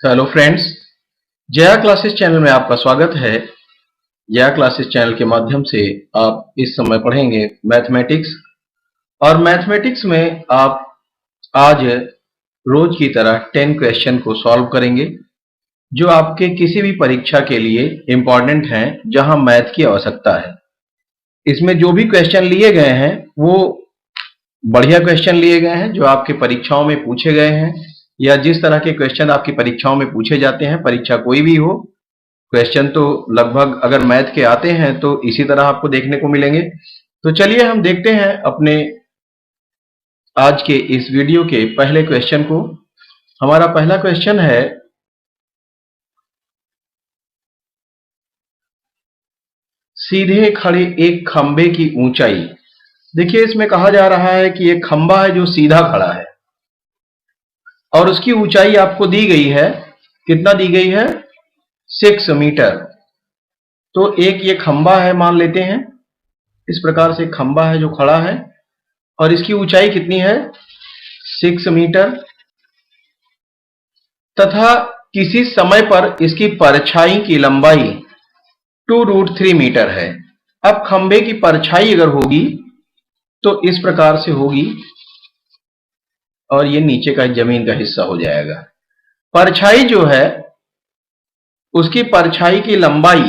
Hello friends, Jaya classes channel में आपका स्वागत है। जया क्लासेस चैनल के माध्यम से आप इस समय पढ़ेंगे मैथमेटिक्स और मैथमेटिक्स में आप आज रोज की तरह 10 क्वेश्चन को सॉल्व करेंगे जो आपके किसी भी परीक्षा के लिए इम्पॉर्टेंट हैं जहां मैथ की आवश्यकता है। इसमें जो भी क्वेश्चन लिए गए हैं वो बढ़िया क्वेश्चन लिए गए हैं जो आपके परीक्षाओं में पूछे गए हैं या जिस तरह के क्वेश्चन आपकी परीक्षाओं में पूछे जाते हैं, परीक्षा कोई भी हो, क्वेश्चन तो लगभग अगर मैथ के आते हैं तो इसी तरह आपको देखने को मिलेंगे। तो चलिए हम देखते हैं अपने आज के इस वीडियो के पहले क्वेश्चन को। हमारा पहला क्वेश्चन है, सीधे खड़े एक खंबे की ऊंचाई। देखिए, इसमें कहा जा रहा है कि एक खंबा है जो सीधा खड़ा है और उसकी ऊंचाई आपको दी गई है। कितना दी गई है? 6 मीटर। तो एक ये खंबा है मान लेते हैं, इस प्रकार से खंबा है जो खड़ा है और इसकी ऊंचाई कितनी है? 6 मीटर। तथा किसी समय पर इसकी परछाई की लंबाई 2√3 मीटर है। अब खंबे की परछाई अगर होगी तो इस प्रकार से होगी और ये नीचे का जमीन का हिस्सा हो जाएगा। परछाई जो है उसकी परछाई की लंबाई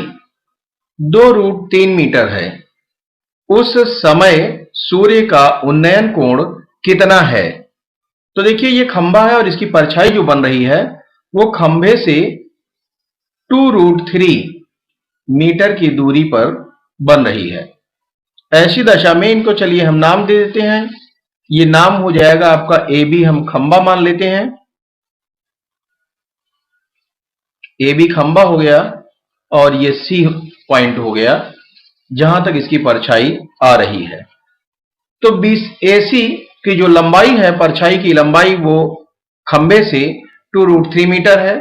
2√3 मीटर है। उस समय सूर्य का उन्नयन कोण कितना है? तो देखिए, ये खंबा है और इसकी परछाई जो बन रही है वो खंबे से 2√3 मीटर की दूरी पर बन रही है। ऐसी दशा में इनको चलिए हम नाम दे देते हैं। ये नाम हो जाएगा आपका ए बी, हम खंबा मान लेते हैं। ए बी खंबा हो गया और ये सी पॉइंट हो गया जहां तक इसकी परछाई आ रही है। तो AC की जो लंबाई है, परछाई की लंबाई, वो खंबे से 2√3 मीटर है।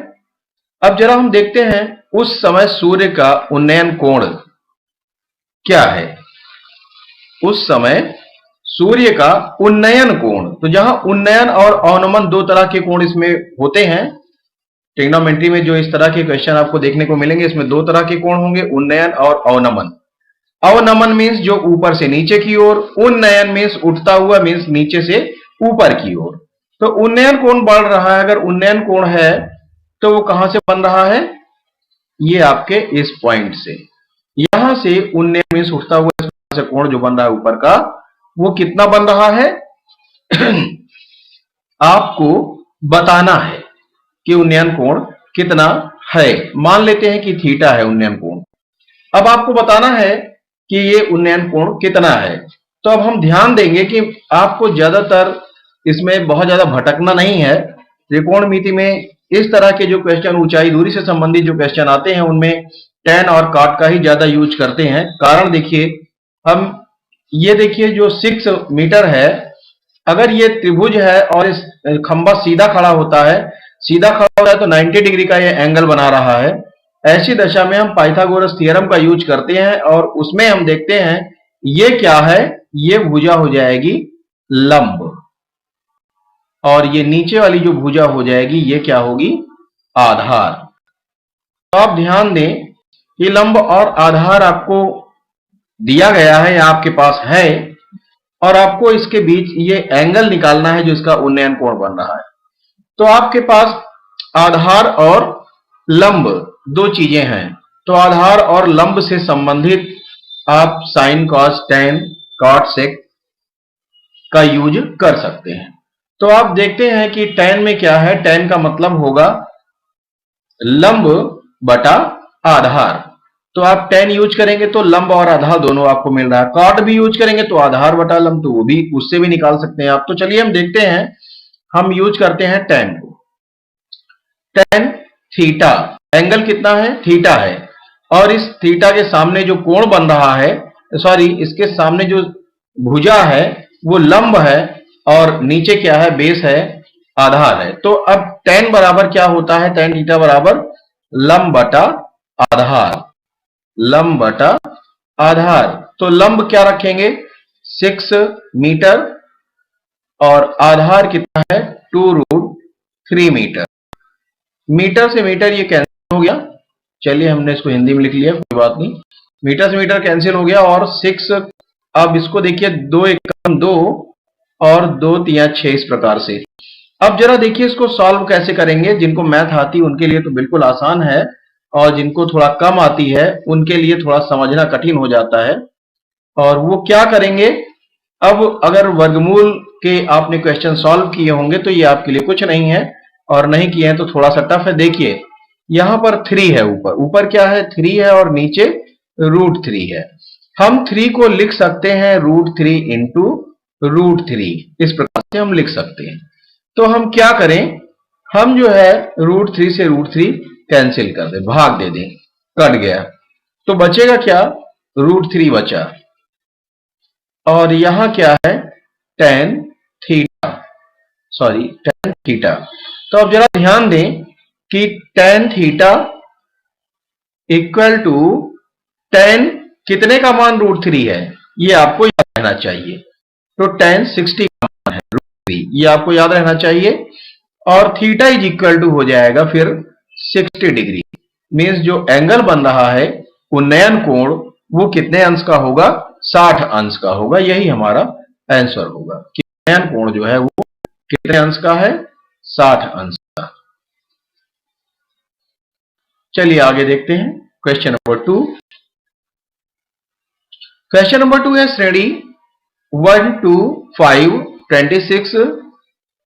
अब जरा हम देखते हैं उस समय सूर्य का उन्नयन कोण क्या है। उस समय सूर्य का उन्नयन कोण, तो जहां उन्नयन और अवनमन दो तरह के कोण इसमें होते हैं। ट्रिग्नोमेट्री में जो इस तरह के क्वेश्चन आपको देखने को मिलेंगे, इसमें दो तरह के कोण होंगे, उन्नयन और अवनमन। अवनमन मीन्स जो ऊपर से नीचे की ओर, उन्नयन मीन्स उठता हुआ, मीन्स नीचे से ऊपर की ओर। तो उन्नयन कोण बढ़ रहा है। अगर उन्नयन कोण है तो वो कहां से बन रहा है? ये आपके इस पॉइंट से, यहां से उन्नयन मीन्स उठता हुआ से कोण जो बन रहा है ऊपर का, वो कितना बन रहा है आपको बताना है कि उन्नयन कोण कितना है। मान लेते हैं कि थीटा है उन्नयन कोण। अब आपको बताना है कि ये उन्नयन कोण कितना है। तो अब हम ध्यान देंगे कि आपको ज्यादातर इसमें बहुत ज्यादा भटकना नहीं है। त्रिकोणमिति में इस तरह के जो क्वेश्चन, ऊंचाई दूरी से संबंधित जो क्वेश्चन आते हैं, उनमें tan और cot का ही ज्यादा यूज करते हैं। कारण देखिए, हम ये देखिए जो 6 मीटर है, अगर ये त्रिभुज है और इस खंबा सीधा खड़ा होता है, सीधा खड़ा होता है तो 90 डिग्री का ये एंगल बना रहा है। ऐसी दशा में हम पाइथागोरस थ्योरम का यूज करते हैं और उसमें हम देखते हैं ये क्या है, ये भुजा हो जाएगी लंब, और ये नीचे वाली जो भुजा हो जाएगी ये क्या होगी? आधार। तो आप ध्यान दें कि लंब और आधार आपको दिया गया है या आपके पास है, और आपको इसके बीच ये एंगल निकालना है जो इसका उन्नयन कोण बन रहा है। तो आपके पास आधार और लंब दो चीजें हैं। तो आधार और लंब से संबंधित आप साइन, कॉस, टैन, कॉट, सेक का यूज कर सकते हैं। तो आप देखते हैं कि टैन में क्या है? टैन का मतलब होगा लंब बटा आधार। तो आप टैन यूज करेंगे तो लंब और आधार दोनों आपको मिल रहा है। कॉट भी यूज करेंगे तो आधार बटा लंब, तो वो भी उससे भी निकाल सकते हैं आप। तो चलिए हम देखते हैं, हम यूज करते हैं टैन को। टैन थीटा, एंगल कितना है? थीटा है, और इस थीटा के सामने जो कोण बन रहा है, सॉरी, इसके सामने जो भुजा है वो लंब है और नीचे क्या है? बेस है, आधार है। तो अब टैन बराबर क्या होता है? टैन थीटा बराबर लंब बटा आधार, लंब बटा आधार। तो लंब क्या रखेंगे? 6 मीटर और आधार कितना है? 2√3 मीटर। मीटर से मीटर ये कैंसिल हो गया, चलिए हमने इसको हिंदी में लिख लिया, कोई बात नहीं, मीटर से मीटर कैंसिल हो गया और 6, अब इसको देखिए 2 एकम 2 और 2 तिया 6 इस प्रकार से। अब जरा देखिए इसको सॉल्व कैसे करेंगे। जिनको मैथ आती है उनके लिए तो बिल्कुल आसान है, और जिनको थोड़ा कम आती है उनके लिए थोड़ा समझना कठिन हो जाता है। और वो क्या करेंगे, अब अगर वर्गमूल के आपने क्वेश्चन सॉल्व किए होंगे तो ये आपके लिए कुछ नहीं है, और नहीं किए हैं तो थोड़ा सा टफ है। देखिए यहां पर 3 है, ऊपर क्या है 3 है और नीचे √3 है। हम 3 को लिख सकते हैं √3 इंटू √3, इस प्रकार से हम लिख सकते हैं। तो हम क्या करें, हम जो है √3 से √3 कैंसिल कर दें, भाग दे दें, कट गया, तो बचेगा क्या, √3 बचा, और यहां क्या है tan theta, sorry tan theta. तो अब जरा ध्यान दें कि tan theta equal to tan कितने का मान √3 है, ये आपको याद रहना चाहिए। तो tan 60 का मान है √3, ये आपको याद रहना चाहिए। और थीटा इज इक्वल टू हो जाएगा फिर 60 डिग्री, मीन्स जो एंगल बन रहा है उन्नयन कोण वो कितने अंश का होगा, 60 अंश का होगा। यही हमारा आंसर होगा कि उन्नयन कोण जो है वो कितने अंश का है, 60 अंश का। चलिए आगे देखते हैं क्वेश्चन नंबर 2। क्वेश्चन नंबर 2 है श्रेणी 1 2 5 26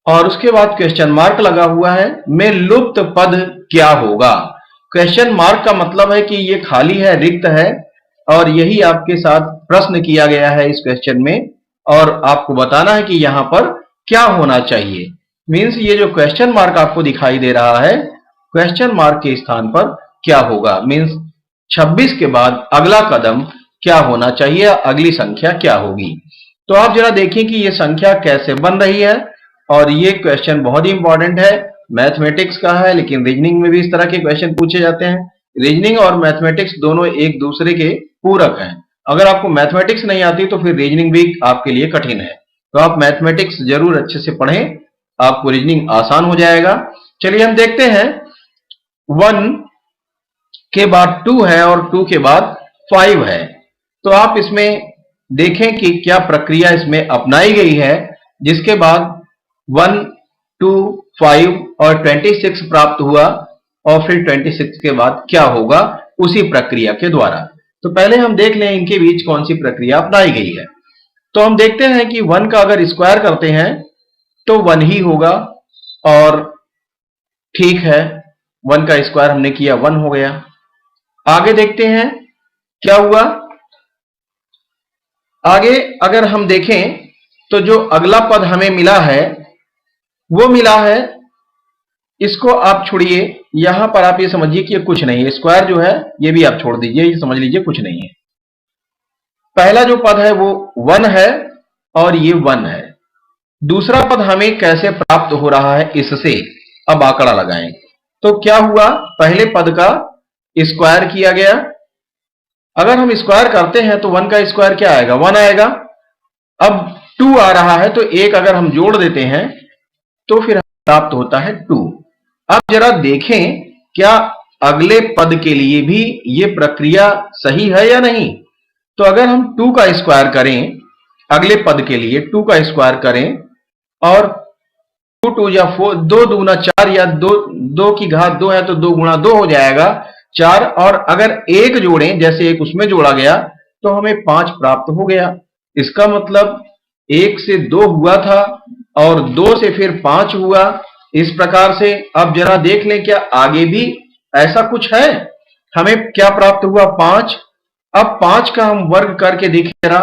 और उसके बाद क्वेश्चन मार्क लगा हुआ है, में लुप्त पद क्या होगा। क्वेश्चन मार्क का मतलब है कि ये खाली है, रिक्त है, और यही आपके साथ प्रश्न किया गया है इस क्वेश्चन में, और आपको बताना है कि यहां पर क्या होना चाहिए। मीन्स ये जो क्वेश्चन मार्क आपको दिखाई दे रहा है, क्वेश्चन मार्क के स्थान पर क्या होगा, मीन्स 26 के बाद अगला कदम क्या होना चाहिए, अगली संख्या क्या होगी। तो आप जरा देखें कि ये संख्या कैसे बन रही है, और ये क्वेश्चन बहुत ही इंपॉर्टेंट है, मैथमेटिक्स का है, लेकिन रीजनिंग में भी इस तरह के क्वेश्चन पूछे जाते हैं। रीजनिंग और मैथमेटिक्स दोनों एक दूसरे के पूरक हैं। अगर आपको मैथमेटिक्स नहीं आती तो फिर रीजनिंग भी आपके लिए कठिन है, तो आप मैथमेटिक्स जरूर अच्छे से पढ़ें, आपको रीजनिंग आसान हो जाएगा। चलिए हम देखते हैं, 1 के बाद 2 है और 2 के बाद 5 है, तो आप इसमें देखें कि क्या प्रक्रिया इसमें अपनाई गई है, जिसके बाद 1 2 5 और 26 प्राप्त हुआ, और फिर 26 के बाद क्या होगा उसी प्रक्रिया के द्वारा। तो पहले हम देख लें इनके बीच कौन सी प्रक्रिया अपनाई गई है। तो हम देखते हैं कि 1 का अगर स्क्वायर करते हैं तो 1 ही होगा, और ठीक है 1 का स्क्वायर हमने किया 1 हो गया। आगे देखते हैं क्या हुआ। आगे अगर हम देखें तो जो अगला पद हमें मिला है वो मिला है, इसको आप छोड़िए, यहां पर आप ये समझिए कि ये कुछ नहीं है, स्क्वायर जो है ये भी आप छोड़ दीजिए, ये समझ लीजिए कुछ नहीं है। पहला जो पद है वो 1 है और ये 1 है। दूसरा पद हमें कैसे प्राप्त हो रहा है इससे, अब आंकड़ा लगाएं। तो क्या हुआ, पहले पद का स्क्वायर किया गया, अगर हम स्क्वायर करते हैं तो 1 का स्क्वायर क्या आएगा, 1 आएगा। अब 2 आ रहा है तो एक अगर हम जोड़ देते हैं तो फिर प्राप्त होता है 2। अब जरा देखें क्या अगले पद के लिए भी ये प्रक्रिया सही है या नहीं। तो अगर हम 2 का स्क्वायर करें, अगले पद के लिए 2 का स्क्वायर करें, और 2 2 या 4, 2 दूना 4, या 2 की घात 2 है तो 2 गुणा 2 हो जाएगा 4, और अगर 1 जोड़ें जैसे एक उसमें जोड़ा गया तो हमें 5 प्राप्त हो गया। इसका मतलब 1 से 2 हुआ था और 2 से फिर 5 हुआ, इस प्रकार से। अब जरा देख लें क्या आगे भी ऐसा कुछ है, हमें क्या प्राप्त हुआ 5। अब 5 का हम वर्ग करके देखें जरा,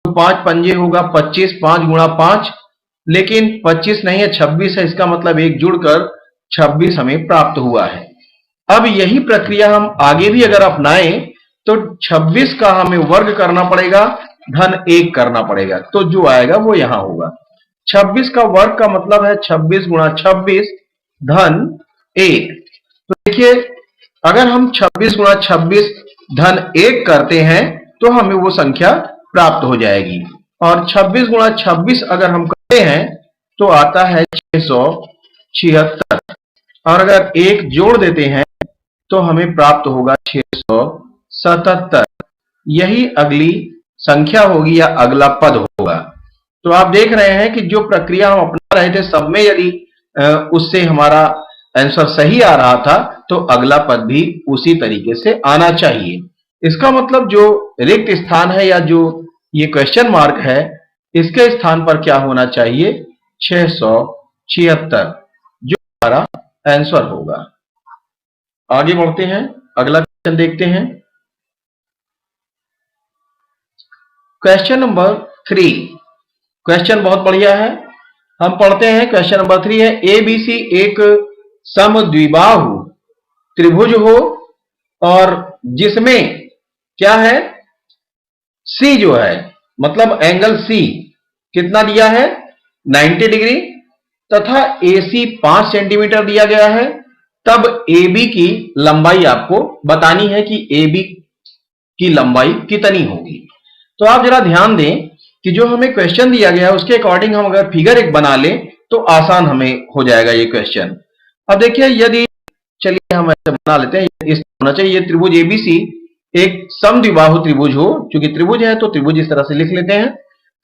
तो 5 पंजे होगा 25, 5 गुणा 5, लेकिन 25 नहीं है 26 है, इसका मतलब एक जुड़कर 26 हमें प्राप्त हुआ है। अब यही प्रक्रिया हम आगे भी अगर अपनाएं तो 26 का हमें वर्ग करना पड़ेगा, धन 1 करना पड़ेगा, तो जो आएगा वो यहां होगा। 26 का वर्ग का मतलब है 26 गुणा 26 धन 1। तो देखिए अगर हम 26 गुणा 26 धन 1 करते हैं तो हमें वो संख्या प्राप्त हो जाएगी, और 26 गुणा 26 अगर हम करते हैं तो आता है 676। और अगर 1 जोड़ देते हैं तो हमें प्राप्त होगा 677। यही अगली संख्या होगी या अगला पद होगा। तो आप देख रहे हैं कि जो प्रक्रिया हम अपना रहे थे सब में यदि उससे हमारा आंसर सही आ रहा था तो अगला पद भी उसी तरीके से आना चाहिए। इसका मतलब जो रिक्त स्थान है या जो ये क्वेश्चन मार्क है इसके स्थान पर क्या होना चाहिए, 676, जो हमारा आंसर होगा। आगे बढ़ते हैं, अगला क्वेश्चन देखते हैं। क्वेश्चन नंबर 3, क्वेश्चन बहुत बढ़िया है। हम पढ़ते हैं, क्वेश्चन नंबर 3 है, एबीसी एक समद्विबाहु त्रिभुज हो और जिसमें क्या है, सी जो है मतलब एंगल सी कितना दिया है, 90 डिग्री तथा एसी 5 सेंटीमीटर दिया गया है। तब AB की लंबाई आपको बतानी है कि AB की लंबाई कितनी होगी। तो आप जरा ध्यान दें कि जो हमें क्वेश्चन दिया गया है उसके अकॉर्डिंग हम अगर फिगर एक बना लें तो आसान हमें हो जाएगा ये क्वेश्चन। अब देखिए, यदि चलिए हम ऐसे बना लेते हैं, इस होना चाहिए ये त्रिभुज एबीसी एक समद्विबाहु त्रिभुज हो। क्योंकि त्रिभुज है तो त्रिभुज इस तरह से लिख लेते हैं,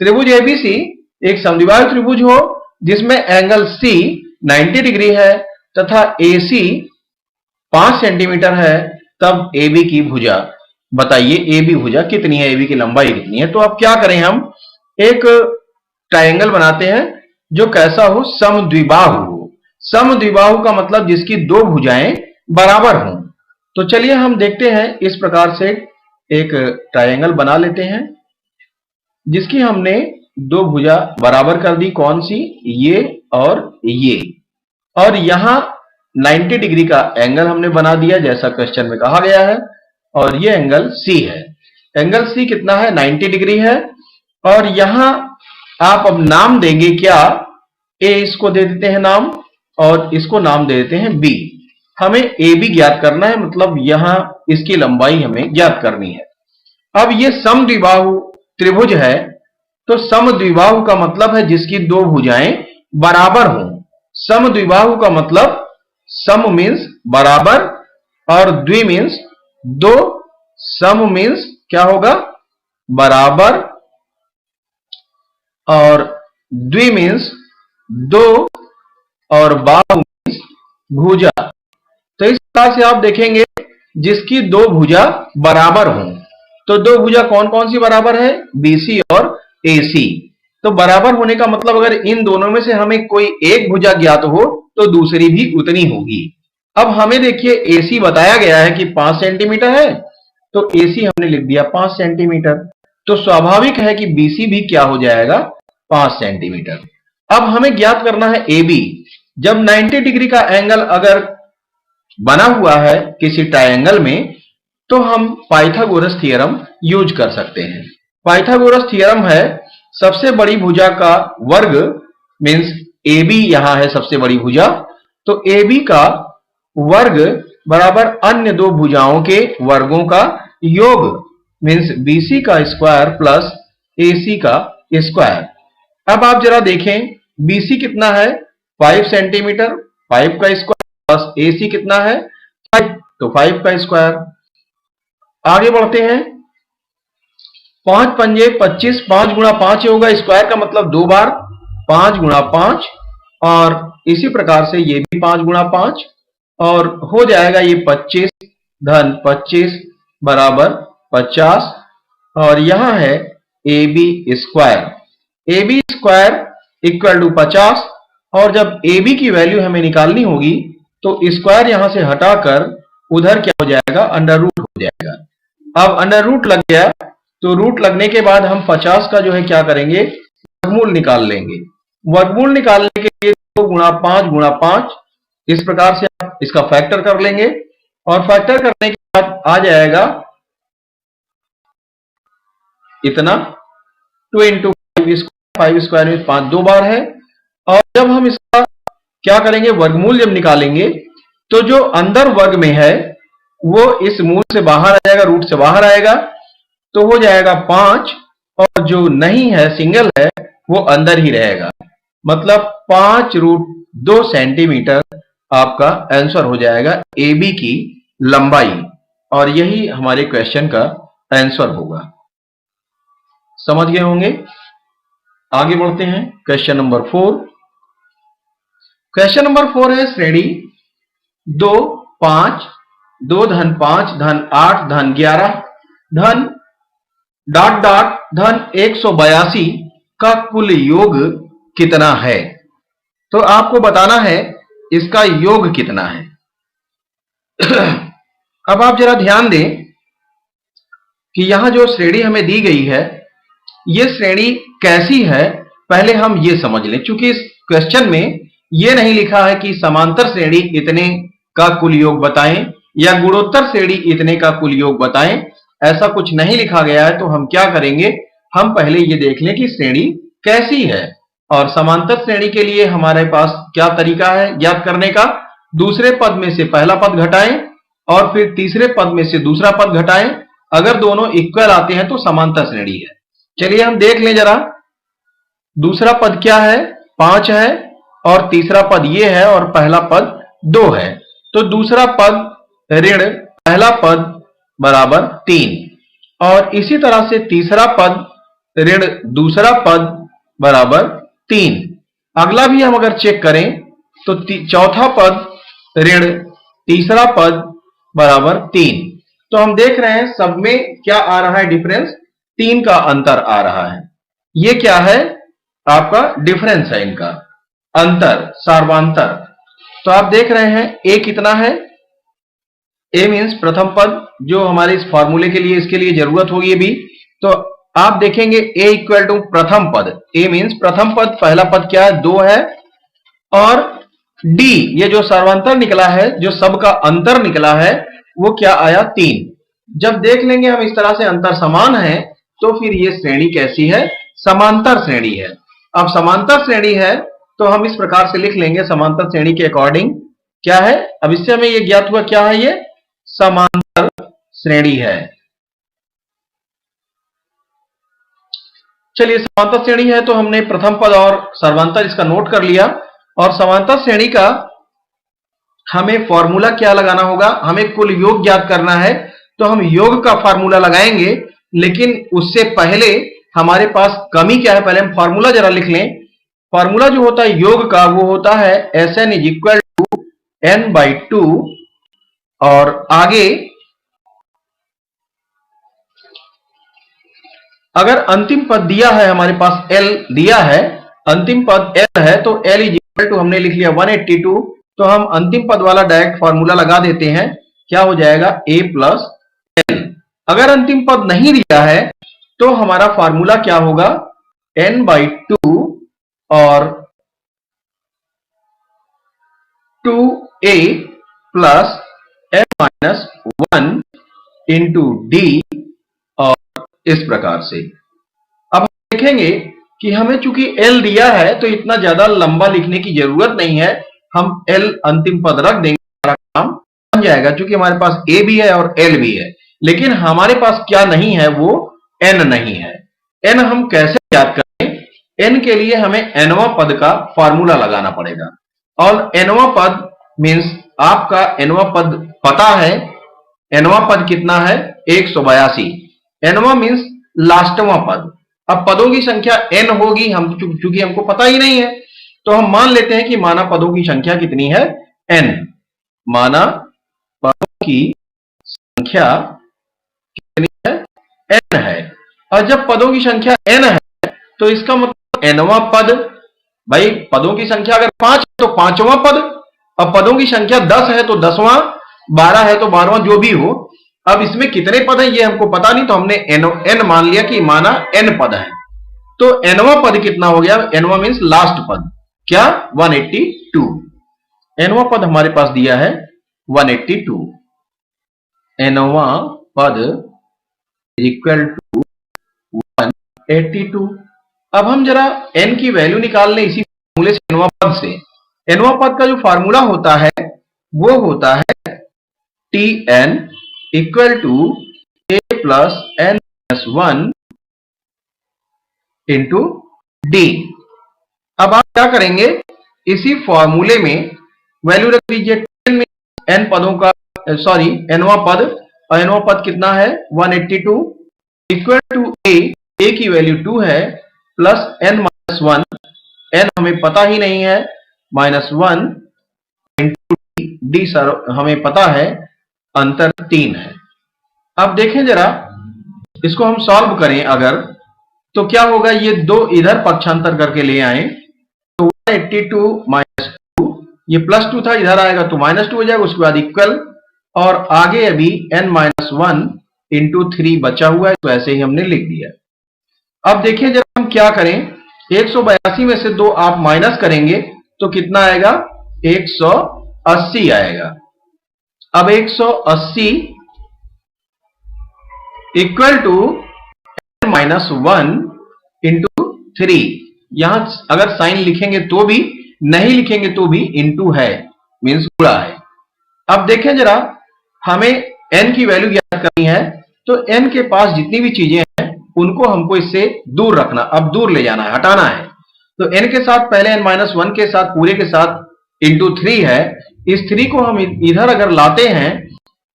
त्रिभुज एबीसी एक समद्विबाहु त्रिभुज हो जिसमें एंगल सी 90 डिग्री है तथा AC 5 सेंटीमीटर है। तब AB की भुजा बताइए, AB भुजा कितनी है, AB की लंबाई कितनी है। तो अब क्या करें, हम एक ट्रायंगल बनाते हैं जो कैसा हो, समद्विबाहु हो। समद्विबाहु का मतलब जिसकी दो भुजाएं बराबर हों। तो चलिए हम देखते हैं, इस प्रकार से एक ट्रायंगल बना लेते हैं जिसकी हमने दो भुजा बराबर कर दी। कौन सी, ये और ये। और यहां 90 डिग्री का एंगल हमने बना दिया जैसा क्वेश्चन में कहा गया है। और ये एंगल सी है, एंगल सी कितना है, 90 डिग्री है। और यहां आप अब नाम देंगे क्या, ए इसको दे देते हैं नाम और इसको नाम दे देते हैं बी। हमें ए बी ज्ञात करना है, मतलब यहां इसकी लंबाई हमें ज्ञात करनी है। अब ये समद्विबाहु त्रिभुज है तो समद्विबाहु का मतलब है जिसकी दो भुजाएं बराबर हों। समद्विबाहु का मतलब सम मीन्स बराबर और द्वि मीन्स दो। सम मीन्स क्या होगा, बराबर, और द्वि मीन्स दो, और बाहु मीन्स भुजा। तो इस प्रकार से आप देखेंगे जिसकी दो भुजा बराबर हों। तो दो भुजा कौन कौन सी बराबर है, BC और AC। तो बराबर होने का मतलब अगर इन दोनों में से हमें कोई एक भुजा ज्ञात हो तो दूसरी भी उतनी होगी। अब हमें देखिए AC बताया गया है कि 5 सेंटीमीटर है तो AC हमने लिख दिया 5 सेंटीमीटर। तो स्वाभाविक है कि BC भी क्या हो जाएगा, 5 सेंटीमीटर। अब हमें ज्ञात करना है AB। जब 90 डिग्री का एंगल अगर बना हुआ है किसी ट्रायंगल में तो हम पाइथागोरस थ्योरम यूज कर सकते हैं। पाइथागोरस थ्योरम है सबसे बड़ी भुजा का वर्ग मींस AB यहां है सबसे बड़ी भुजा, तो AB का वर्ग बराबर अन्य दो भुजाओं के वर्गों का योग मींस BC का स्क्वायर प्लस AC का स्क्वायर। अब आप जरा देखें BC कितना है, 5 सेंटीमीटर, 5 का स्क्वायर प्लस AC कितना है, 5, तो 5 का स्क्वायर। आगे बढ़ते हैं, 5 पंजे 25, 5 गुणा 5 होगा, स्क्वायर का मतलब दो बार, 5 गुणा 5, और इसी प्रकार से ये भी 5 गुणा 5, और हो जाएगा ये 25 धन 25 बराबर 50। और यहां है AB square, AB square equal to 50। और जब AB की वैल्यू हमें निकालनी होगी तो स्क्वायर यहां से हटाकर उधर क्या हो जाएगा, अंडर रूट हो जाएगा। अब अंडर रूट लग गया तो रूट लगने के बाद हम 50 का जो है क्या करेंगे, वर्गमूल निकाल लेंगे। वर्गमूल निकालने के लिए 2 गुणा 5 गुणा 5, इस प्रकार से आप इसका फैक्टर कर लेंगे। और फैक्टर करने के बाद आ जाएगा इतना 2 इंटू 5 स्क्वायर में 5 दो बार है। और जब हम इसका क्या करेंगे, वर्गमूल जब निकालेंगे तो जो अंदर वर्ग में है वो इस मूल से बाहर आ जाएगा, रूट से बाहर आएगा, तो हो जाएगा 5, और जो नहीं है सिंगल है वो अंदर ही रहेगा, मतलब 5 रूट 2 सेंटीमीटर आपका आंसर हो जाएगा ए बी की लंबाई, और यही हमारे क्वेश्चन का आंसर होगा। समझ गए होंगे। आगे बढ़ते हैं क्वेश्चन नंबर 4। क्वेश्चन नंबर 4 है श्रेणी 2 5 2 धन 5 धन 8 धन 11 धन डॉट डॉट धन 182 का कुल योग कितना है। तो आपको बताना है इसका योग कितना है। अब आप जरा ध्यान दें कि यहां जो श्रेणी हमें दी गई है, ये श्रेणी कैसी है, पहले हम ये समझ लें। चूंकि इस क्वेश्चन में ये नहीं लिखा है कि समांतर श्रेणी इतने का कुल योग बताएं या गुणोत्तर श्रेणी इतने का कुल योग बताएं, ऐसा कुछ नहीं लिखा गया है। तो हम क्या करेंगे, हम पहले ये देख लें कि श्रेणी कैसी है। और समांतर श्रेणी के लिए हमारे पास क्या तरीका है ज्ञात करने का, दूसरे पद में से पहला पद घटाएं और फिर तीसरे पद में से दूसरा पद घटाएं। अगर दोनों इक्वल आते हैं तो समांतर श्रेणी है। चलिए हम देख लें जरा, दूसरा पद क्या है, 5 है और तीसरा पद ये है और पहला पद 2 है। तो दूसरा पद ऋण पहला पद बराबर 3, और इसी तरह से तीसरा पद ऋण दूसरा पद बराबर 3। अगला भी हम अगर चेक करें तो चौथा पद ऋण तीसरा पद बराबर 3। तो हम देख रहे हैं सब में क्या आ रहा है, डिफरेंस 3 का अंतर आ रहा है। ये क्या है, आपका डिफरेंस है इनका, अंतर, सार्वांतर। तो आप देख रहे हैं ए कितना है, ए मीन्स प्रथम पद, जो हमारे इस फॉर्मूले के लिए इसके लिए जरूरत होगी अभी। तो आप देखेंगे ए इक्वल टू प्रथम पद, ए मीन्स प्रथम पद, पहला पद क्या है 2 है, और डी ये जो सर्वांतर निकला है, जो सबका अंतर निकला है, वो क्या आया 3। जब देख लेंगे हम इस तरह से अंतर समान है तो फिर ये श्रेणी कैसी है, समांतर श्रेणी है। अब समांतर श्रेणी है तो हम इस प्रकार से लिख लेंगे समांतर श्रेणी के अकॉर्डिंग क्या है। अब इससे हमें ये ज्ञात हुआ क्या है, ये समांतर श्रेणी है। चलिए समांतर श्रेणी है तो हमने प्रथम पद और सर्वांतर इसका नोट कर लिया। और समांतर श्रेणी का हमें फॉर्मूला क्या लगाना होगा, हमें कुल योग ज्ञात करना है। तो हम योग का फॉर्मूला लगाएंगे, लेकिन उससे पहले हमारे पास कमी क्या है, पहले हम फॉर्मूला जरा लिख लें। फॉर्मूला जो होता है योग का वो होता है Sn is equal to n/2, और आगे अगर अंतिम पद दिया है, हमारे पास L दिया है, अंतिम पद L है, तो L इज इक्वल टू हमने लिख लिया 182। तो हम अंतिम पद वाला डायरेक्ट फॉर्मूला लगा देते हैं, क्या हो जाएगा A प्लस L। अगर अंतिम पद नहीं दिया है तो हमारा फॉर्मूला क्या होगा, n/2 और 2a plus n-1 into D, और इस प्रकार से। अब देखेंगे कि हमें चूंकि L दिया है तो इतना ज्यादा लंबा लिखने की जरूरत नहीं है, हम L अंतिम पद रख देंगे, हमारा काम बन जाएगा। चूंकि हमारे पास A भी है और L भी है, लेकिन हमारे पास क्या नहीं है, वो N नहीं है। N हम कैसे याद करें, N के लिए हमें nवां पद का फॉर्मूला लगाना पड़ेगा। और nवां पद मीन्स आपका nवां पद पता है, nवां पद कितना है 182। nवां मीन्स लास्टवां पद। अब पदों की संख्या n होगी, हम चूंकि हमको पता ही नहीं है तो हम मान लेते हैं कि माना पदों की संख्या कितनी है, n। माना पदों की संख्या कितनी है, n है। और जब पदों की संख्या n है तो इसका मतलब nवां पद, भाई पदों की संख्या अगर 5 है तो 5वां पद, अब पदों की संख्या 10 है तो 10वां, 12 है तो 12वां, जो भी हो। अब इसमें कितने पद हैं ये हमको पता नहीं, तो हमने n मान लिया कि माना n पद है। तो nवां पद कितना हो गया, nवां मीन्स लास्ट पद, क्या 182। nवां पद हमारे पास दिया है 182, nवां पद इक्वल टू 182। अब हम जरा n की वैल्यू निकाल लें इसी फॉर्मूले से, nवां पद से। nवां पद का जो फॉर्मूला होता है वो होता है Tn equal to a plus n-1 into D. अब आप क्या करेंगे, इसी फॉर्मूले में वैल्यू रख दीजिए 10 में n पदों का, सॉरी nवां पद, और nवां पद कितना है 182 इक्वल टू a की वैल्यू 2 है प्लस n माइनस 1, n हमें पता ही नहीं है, माइनस 1 इंटू डी सर हमें पता है, अंतर 3 है। अब देखें जरा, इसको हम सॉल्व करें अगर, तो क्या होगा, ये दो इधर पक्षांतर करके ले आए तो 182 माइनस 2, ये प्लस 2 था, इधर आएगा तो माइनस 2 हो जाएगा, उसके बाद इक्वल, और आगे अभी n माइनस 1 इंटू 3 बचा हुआ है, तो ऐसे ही हमने लिख दिया। अब देखिए जब हम क्या करें, 182 में से 2 आप माइनस करेंगे तो कितना आएगा, 180 आएगा। अब 180 इक्वल टू माइनस 1 इंटू 3, यहां अगर साइन लिखेंगे तो भी, नहीं लिखेंगे तो भी इंटू है, मीन्स गुणा है। अब देखें जरा, हमें n की वैल्यू ज्ञात करनी है, तो n के पास जितनी भी चीजें हैं उनको हमको इससे दूर रखना, अब दूर ले जाना है, हटाना है। तो n के साथ पहले n माइनस 1 के साथ पूरे के साथ इंटू 3 है, इस 3 को हम इधर अगर लाते हैं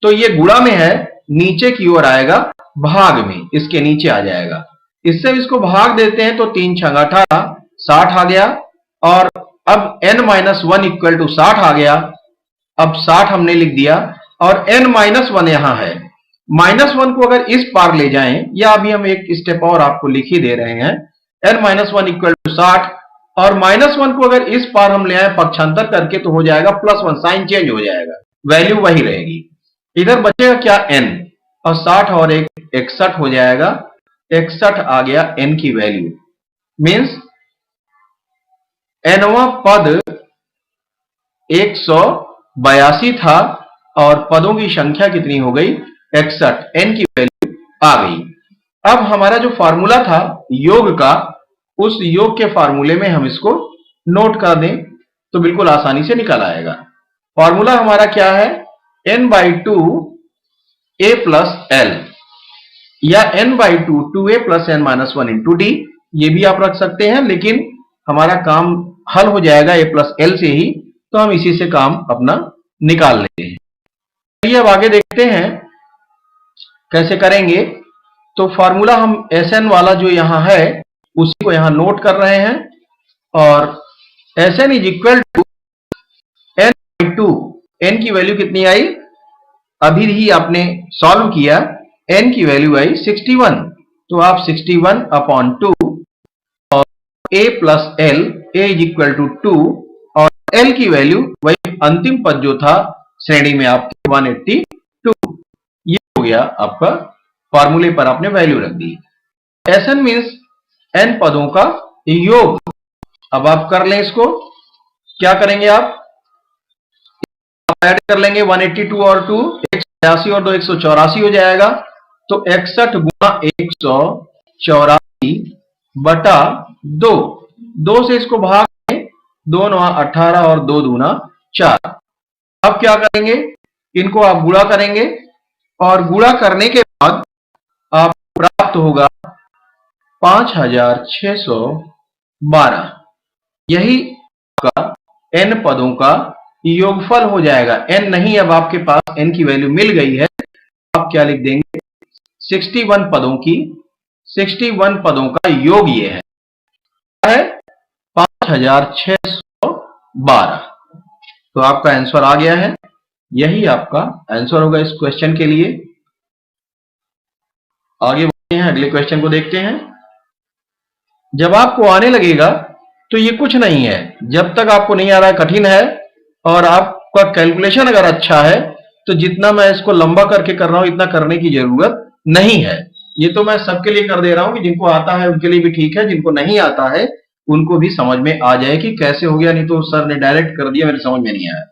तो ये गुणा में है, नीचे की ओर आएगा, भाग में इसके नीचे आ जाएगा। इससे इसको भाग देते हैं तो 3 छंग 18, 60 आ गया, और अब n माइनस 1 इक्वल टू 60 आ गया। अब 60 हमने लिख दिया, और n माइनस 1 यहां है, माइनस 1 को अगर इस पार ले जाएं, या अभी हम एक स्टेप और आपको लिख ही दे रहे हैं, n माइनस 1 इक्वल टू 60, और माइनस 1 को अगर इस पार हम ले आए पक्षांतर करके तो हो जाएगा प्लस 1, साइन चेंज हो जाएगा, वैल्यू वही रहेगी। इधर बचेगा क्या, n, और 60 और 1 61 हो जाएगा, 61 आ गया n की वैल्यू, मीन्स nवां पद 182 था और पदों की संख्या कितनी हो गई, 61, n की वैल्यू आ गई। अब हमारा जो फार्मूला था योग का, उस योग के फार्मूले में हम इसको नोट कर दें तो बिल्कुल आसानी से निकल आएगा। फार्मूला हमारा क्या है, n/2 a प्लस l, या n/2 2a plus n minus 1 into D, ये भी आप रख सकते हैं, लेकिन हमारा काम हल हो जाएगा a प्लस l से ही, तो हम इसी से काम अपना निकाल लेते हैं। चलिए अब आगे देखते हैं कैसे करेंगे। तो फार्मूला हम Sn वाला जो यहां है उसी को यहां नोट कर रहे हैं, और Sn is equal to n/2, n की वैल्यू कितनी आई, अभी ही आपने सॉल्व किया, n की वैल्यू आई 61, तो आप 61 अपॉन 2 और a plus l, a is equal to 2, और l की वैल्यू वही अंतिम पद जो था श्रेणी में आपके 182, ये हो गया आपका, फार्मूले पर आपने वैल्यू रख दी। Sn मीन्स n पदों का योग। अब आप कर लें इसको, क्या करेंगे, आप ऐड कर लेंगे 182 और 2, 182 और 2 184 हो जाएगा, तो 61 गुणा 184 बटा 2, 2 से इसको भाग दें, 2 9 18 और 2 दूना 4। अब क्या करेंगे, इनको आप गुणा करेंगे, और गुणा करने के बाद आप प्राप्त होगा 5612, यही आपका n पदों का योगफल हो जाएगा। n नहीं, अब आपके पास n की वैल्यू मिल गई है, आप क्या लिख देंगे, 61 पदों का योग ये है 5612, तो आपका आंसर आ गया है, यही आपका आंसर होगा इस क्वेश्चन के लिए। आगे बढ़ते हैं, अगले क्वेश्चन को देखते हैं। जब आपको आने लगेगा तो ये कुछ नहीं है, जब तक आपको नहीं आ रहा कठिन है, और आपका कैलकुलेशन अगर अच्छा है तो जितना मैं इसको लंबा करके कर रहा हूं इतना करने की जरूरत नहीं है। ये तो मैं सबके लिए कर दे रहा हूं कि जिनको आता है उनके लिए भी ठीक है, जिनको नहीं आता है उनको भी समझ में आ जाए कि कैसे हो गया, नहीं तो सर ने डायरेक्ट कर दिया, मेरे समझ में नहीं आया।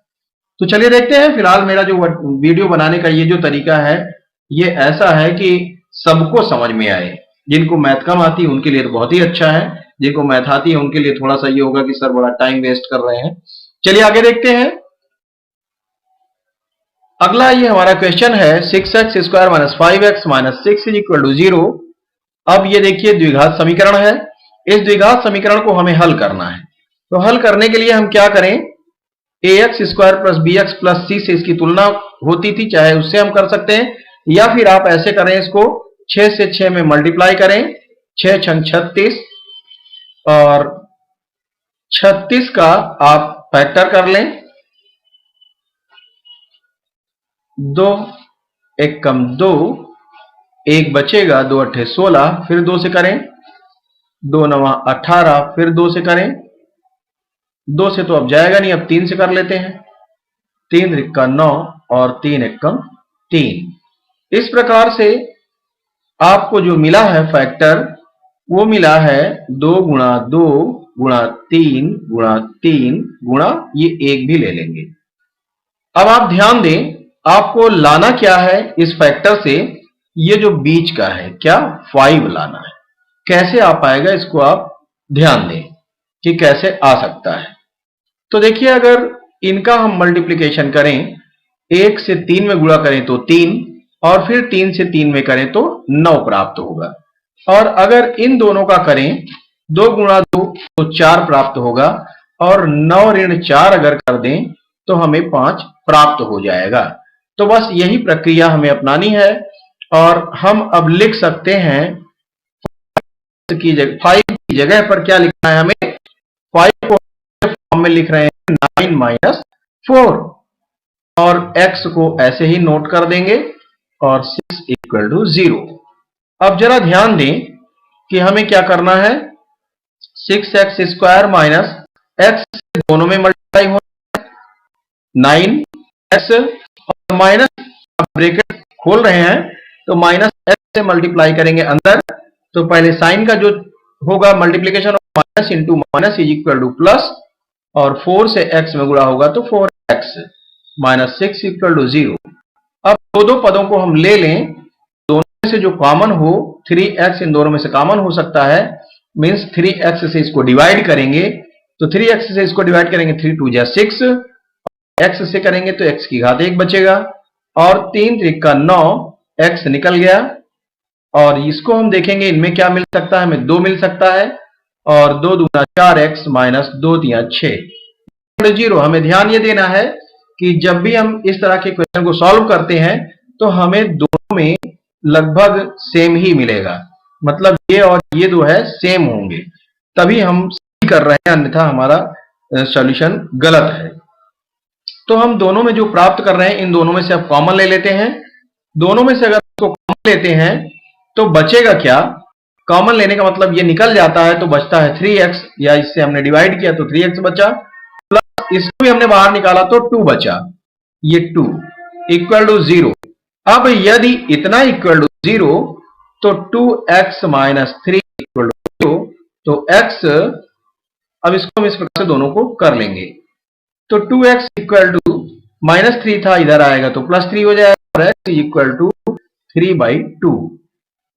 तो चलिए देखते हैं। फिलहाल मेरा जो वीडियो बनाने का ये जो तरीका है ये ऐसा है कि सबको समझ में आए। जिनको मैथ कम आती है उनके लिए तो बहुत ही अच्छा है, जिनको मैथ आती है उनके लिए थोड़ा सा ये होगा कि सर बड़ा टाइम वेस्ट कर रहे हैं। चलिए आगे देखते हैं। अगला ये हमारा क्वेश्चन है 6x square minus 5x minus 6 is equal to 0। अब ये देखिए द्विघात समीकरण है, इस द्विघात समीकरण को हमें हल करना है। तो हल करने के लिए हम क्या करें, ax square plus bx plus c से इसकी तुलना होती थी, चाहे उससे हम कर सकते हैं, या फिर आप ऐसे करें, इसको 6 से 6 में मल्टीप्लाई करें, 6 छंग 36 और 36 का आप फैक्टर कर लें, 2 एक कम 2, एक बचेगा, 2 अट्ठे 16, फिर 2 से करें, 2 नवा 18, फिर 2 से करें, 2 से तो अब जाएगा नहीं, अब 3 से कर लेते हैं, 3 रिक्का 9 और 3 एकम 3। इस प्रकार से आपको जो मिला है फैक्टर, वो मिला है 2 गुणा 2 गुणा 3 गुणा 3 गुणा ये 1 भी ले लेंगे। अब आप ध्यान दें, आपको लाना क्या है इस फैक्टर से, ये जो बीच का है क्या 5 लाना है। कैसे आ पाएगा, इसको आप ध्यान दें कि कैसे आ सकता है। तो देखिए, अगर इनका हम मल्टीप्लिकेशन करें, 1 से 3 में गुणा करें तो 3, और फिर 3 से 3 में करें तो 9 प्राप्त होगा। और अगर इन दोनों का करें, 2 गुणा 2 तो 4 प्राप्त होगा, और 9 ऋण 4 अगर कर दें तो हमें 5 प्राप्त हो जाएगा। तो बस यही प्रक्रिया हमें अपनानी है, और हम अब लिख सकते हैं 5 की जगह पर क्या लिखना है हमें, 5 को फॉर्म में लिख रहे हैं 9 माइनस 4, और x को ऐसे ही नोट कर देंगे, और 6 इक्वल टू 0। अब जरा ध्यान दें कि हमें क्या करना है, 6x स्क्वायर माइनस x से दोनों में मल्टीप्लाई होना है, 9x और माइनस, ब्रैकेट खोल रहे हैं तो माइनस x से मल्टीप्लाई करेंगे अंदर, तो पहले साइन का जो होगा multiplication, minus into minus is equal two plus, और 4 से x में गुणा होगा तो 4x माइनस 6 इक्वल टू 0। अब दो पदों को हम ले लें, दोनों में से जो कॉमन हो, 3x इन दोनों में से कॉमन हो सकता है, मींस 3x से इसको डिवाइड करेंगे, तो 3x से इसको डिवाइड करेंगे, 3 2 जा 6, x से करेंगे तो x की घात 1 बचेगा, और 3 त्रिका 9, x निकल गया, और इसको हम देखेंगे इनमें क्या मिल सकता है, हमें 2 मिल सकता है, और 2 दूना 4x माइनस 2 तिया 6 0। हमें ध्यान ये देना है कि जब भी हम इस तरह के क्वेश्चन को सॉल्व करते हैं तो हमें दोनों में लगभग सेम ही मिलेगा, मतलब ये और ये दो है सेम होंगे, तभी हम सही कर रहे हैं, अन्यथा हमारा सॉल्यूशन गलत है। तो हम दोनों में जो प्राप्त कर रहे हैं, इन दोनों में से अब कॉमन ले लेते हैं, दोनों में से अगर इसको कॉमन लेते हैं तो बचेगा क्या, कॉमन लेने का मतलब ये निकल जाता है तो बचता है 3x, या इससे हमने डिवाइड किया तो 3x बचा, प्लस इसको भी हमने बाहर निकाला तो 2 बचा, ये 2 इक्वल टू 0। अब यदि इतना इक्वल टू 0 तो 2x माइनस 3 इक्वल टू 0, तो x, अब इसको हम इस प्रकार से दोनों को कर लेंगे, तो 2x इक्वल टू माइनस 3 था, इधर आएगा तो प्लस 3 हो जाएगा, और x इक्वल टू 3/2।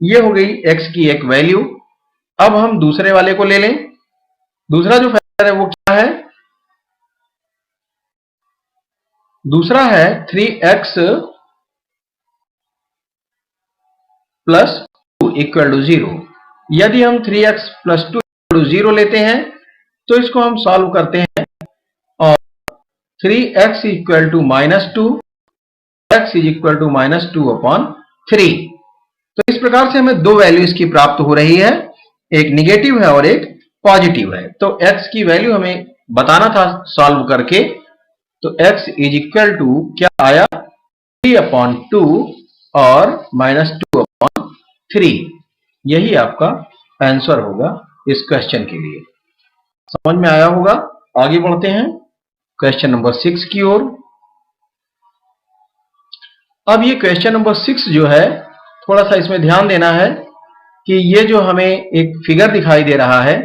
ये हो गई x की एक वैल्यू। अब हम दूसरे वाले को ले लें, दूसरा जो फैक्टर है वो क्या है, दूसरा है 3x प्लस 2 इक्वल टू 0। यदि हम 3x प्लस 2 इक्वल टू 0 लेते हैं तो इसको हम सॉल्व करते हैं, और 3x equal to minus 2, x is equal to minus 2/3। तो इस प्रकार से हमें दो वैल्यू इसकी प्राप्त हो रही है, एक निगेटिव है और एक पॉजिटिव है। तो x की वैल्यू हमें बताना था सॉल्व करके, तो x इज इक्वल टू क्या आया, 3/2 और माइनस 2/3। यही आपका आंसर होगा इस क्वेश्चन के लिए। समझ में आया होगा। आगे बढ़ते हैं क्वेश्चन नंबर 6 की ओर। अब ये क्वेश्चन नंबर 6 जो है, थोड़ा सा इसमें ध्यान देना है कि ये जो हमें एक फिगर दिखाई दे रहा है,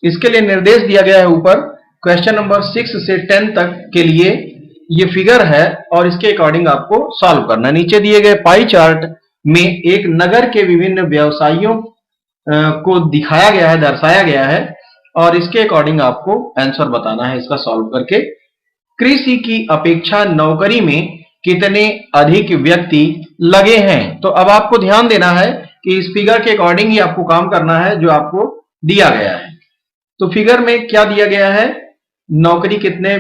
इसके लिए निर्देश दिया गया है ऊपर, क्वेश्चन नंबर 6 से 10 तक के लिए ये फिगर है और इसके अकॉर्डिंग आपको सॉल्व करना है। नीचे दिए गए पाई चार्ट में एक नगर के विभिन्न व्यवसायियों को दिखाया गया है, दर्शाया गया है, और इसके अकॉर्डिंग आपको आंसर बताना है इसका सॉल्व करके। कृषि की अपेक्षा नौकरी में कितने अधिक व्यक्ति लगे हैं। तो अब आपको ध्यान देना है कि इस फिगर के अकॉर्डिंग ही आपको काम करना है जो आपको दिया गया है। तो फिगर में क्या दिया गया है, नौकरी कितने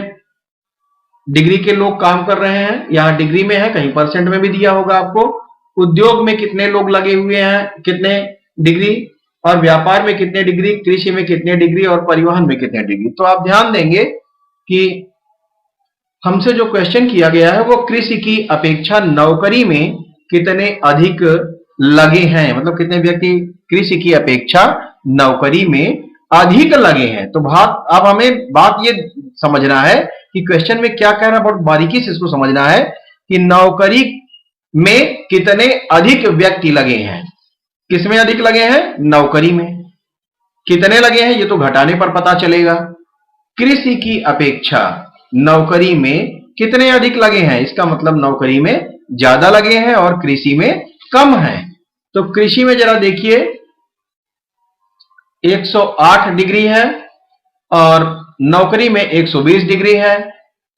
डिग्री के लोग काम कर रहे हैं, यहाँ डिग्री में है, कहीं परसेंट में भी दिया होगा आपको। उद्योग में कितने लोग लगे हुए हैं, कितने डिग्री, और व्यापार में कितने डिग्री, कृषि में कितने डिग्री, और परिवहन में कितने डिग्री। तो आप ध्यान देंगे कि हमसे जो क्वेश्चन किया गया है वो कृषि की अपेक्षा नौकरी में कितने अधिक लगे हैं, मतलब कितने व्यक्ति कृषि की अपेक्षा नौकरी में अधिक लगे हैं। तो बात, अब हमें बात ये समझना है कि क्वेश्चन में क्या कह रहा है, बहुत बारीकी से इसको समझना है कि नौकरी में कितने अधिक व्यक्ति लगे हैं। किसमें अधिक लगे हैं? नौकरी में। कितने लगे हैं ये तो घटाने पर पता चलेगा। कृषि की अपेक्षा नौकरी में कितने अधिक लगे हैं, इसका मतलब नौकरी में ज्यादा लगे हैं और कृषि में कम है। तो कृषि में जरा देखिए 108 डिग्री है और नौकरी में 120 डिग्री है।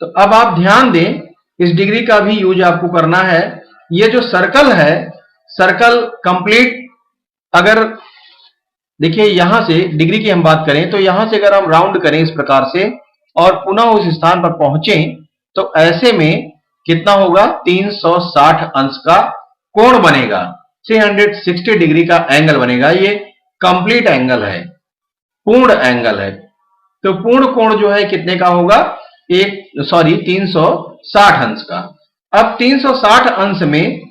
तो अब आप ध्यान दें, इस डिग्री का भी यूज आपको करना है। ये जो सर्कल है, सर्कल कंप्लीट, अगर देखिए यहां से डिग्री की हम बात करें तो यहां से अगर हम राउंड करें इस प्रकार से और पुनः उस स्थान पर पहुंचे तो ऐसे में कितना होगा, 360 अंश का कोण बनेगा, 360 डिग्री का एंगल बनेगा। ये कंप्लीट एंगल है, पूर्ण एंगल है। तो पूर्ण कोण जो है कितने का होगा, 360 अंश का। अब 360 अंश में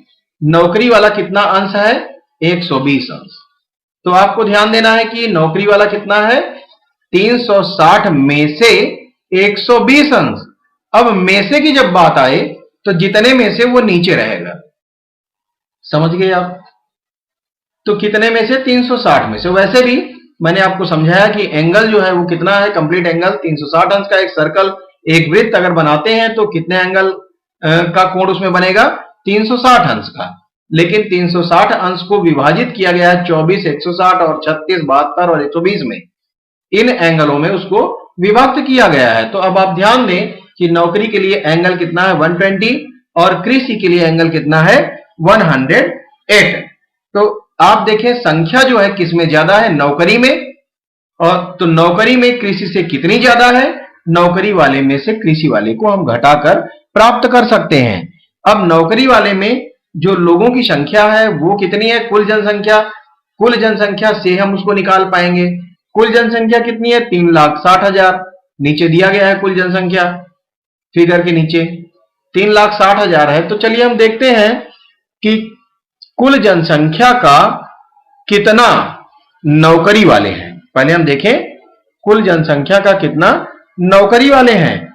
नौकरी वाला कितना अंश है, 120 अंश। तो आपको ध्यान देना है कि नौकरी वाला कितना है, 360 में से 120 अंश। अब में से की जब बात आए तो जितने में से वो नीचे रहेगा, समझ गए आप। तो कितने में से, 360 में से। वैसे भी मैंने आपको समझाया कि एंगल जो है वो कितना है, कंप्लीट एंगल 360 अंश का। एक सर्कल, एक वृत्त अगर बनाते हैं तो कितने एंगल का कोण उसमें बनेगा, 360 अंश का। लेकिन 360 अंश को विभाजित किया गया है 24, 160 और 36, 72 और 120 में। इन एंगलों में उसको विभक्त किया गया है। तो अब आप ध्यान दें कि नौकरी के लिए एंगल कितना है, 120, और कृषि के लिए एंगल कितना है, 108। तो आप देखें संख्या जो है किसमें ज्यादा है, नौकरी में। और तो नौकरी में कृषि से कितनी ज्यादा है, नौकरी वाले में से कृषि वाले को हम घटाकर प्राप्त कर सकते हैं। अब नौकरी वाले में जो लोगों की संख्या है वो कितनी है, कुल जनसंख्या। कुल जनसंख्या से हम उसको निकाल पाएंगे। कुल जनसंख्या कितनी है, 3,60,000। नीचे दिया गया है कुल जनसंख्या, फिगर के नीचे 3,60,000 है। तो चलिए हम देखते हैं कि कुल जनसंख्या का कितना नौकरी वाले हैं। पहले हम देखें कुल जनसंख्या का कितना नौकरी वाले हैं।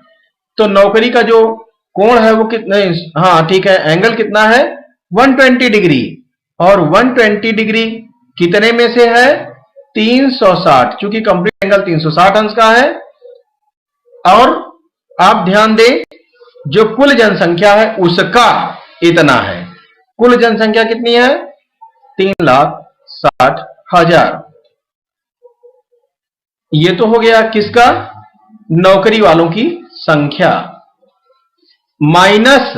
तो नौकरी का जो कोण है वो कितने, हाँ ठीक है, एंगल कितना है, 120 डिग्री। और 120 डिग्री कितने में से है, 360, क्योंकि कंप्लीट एंगल 360 अंश का है। और आप ध्यान दें जो कुल जनसंख्या है उसका इतना है। कुल जनसंख्या कितनी है, 3,60,000। ये तो हो गया किसका, नौकरी वालों की संख्या, माइनस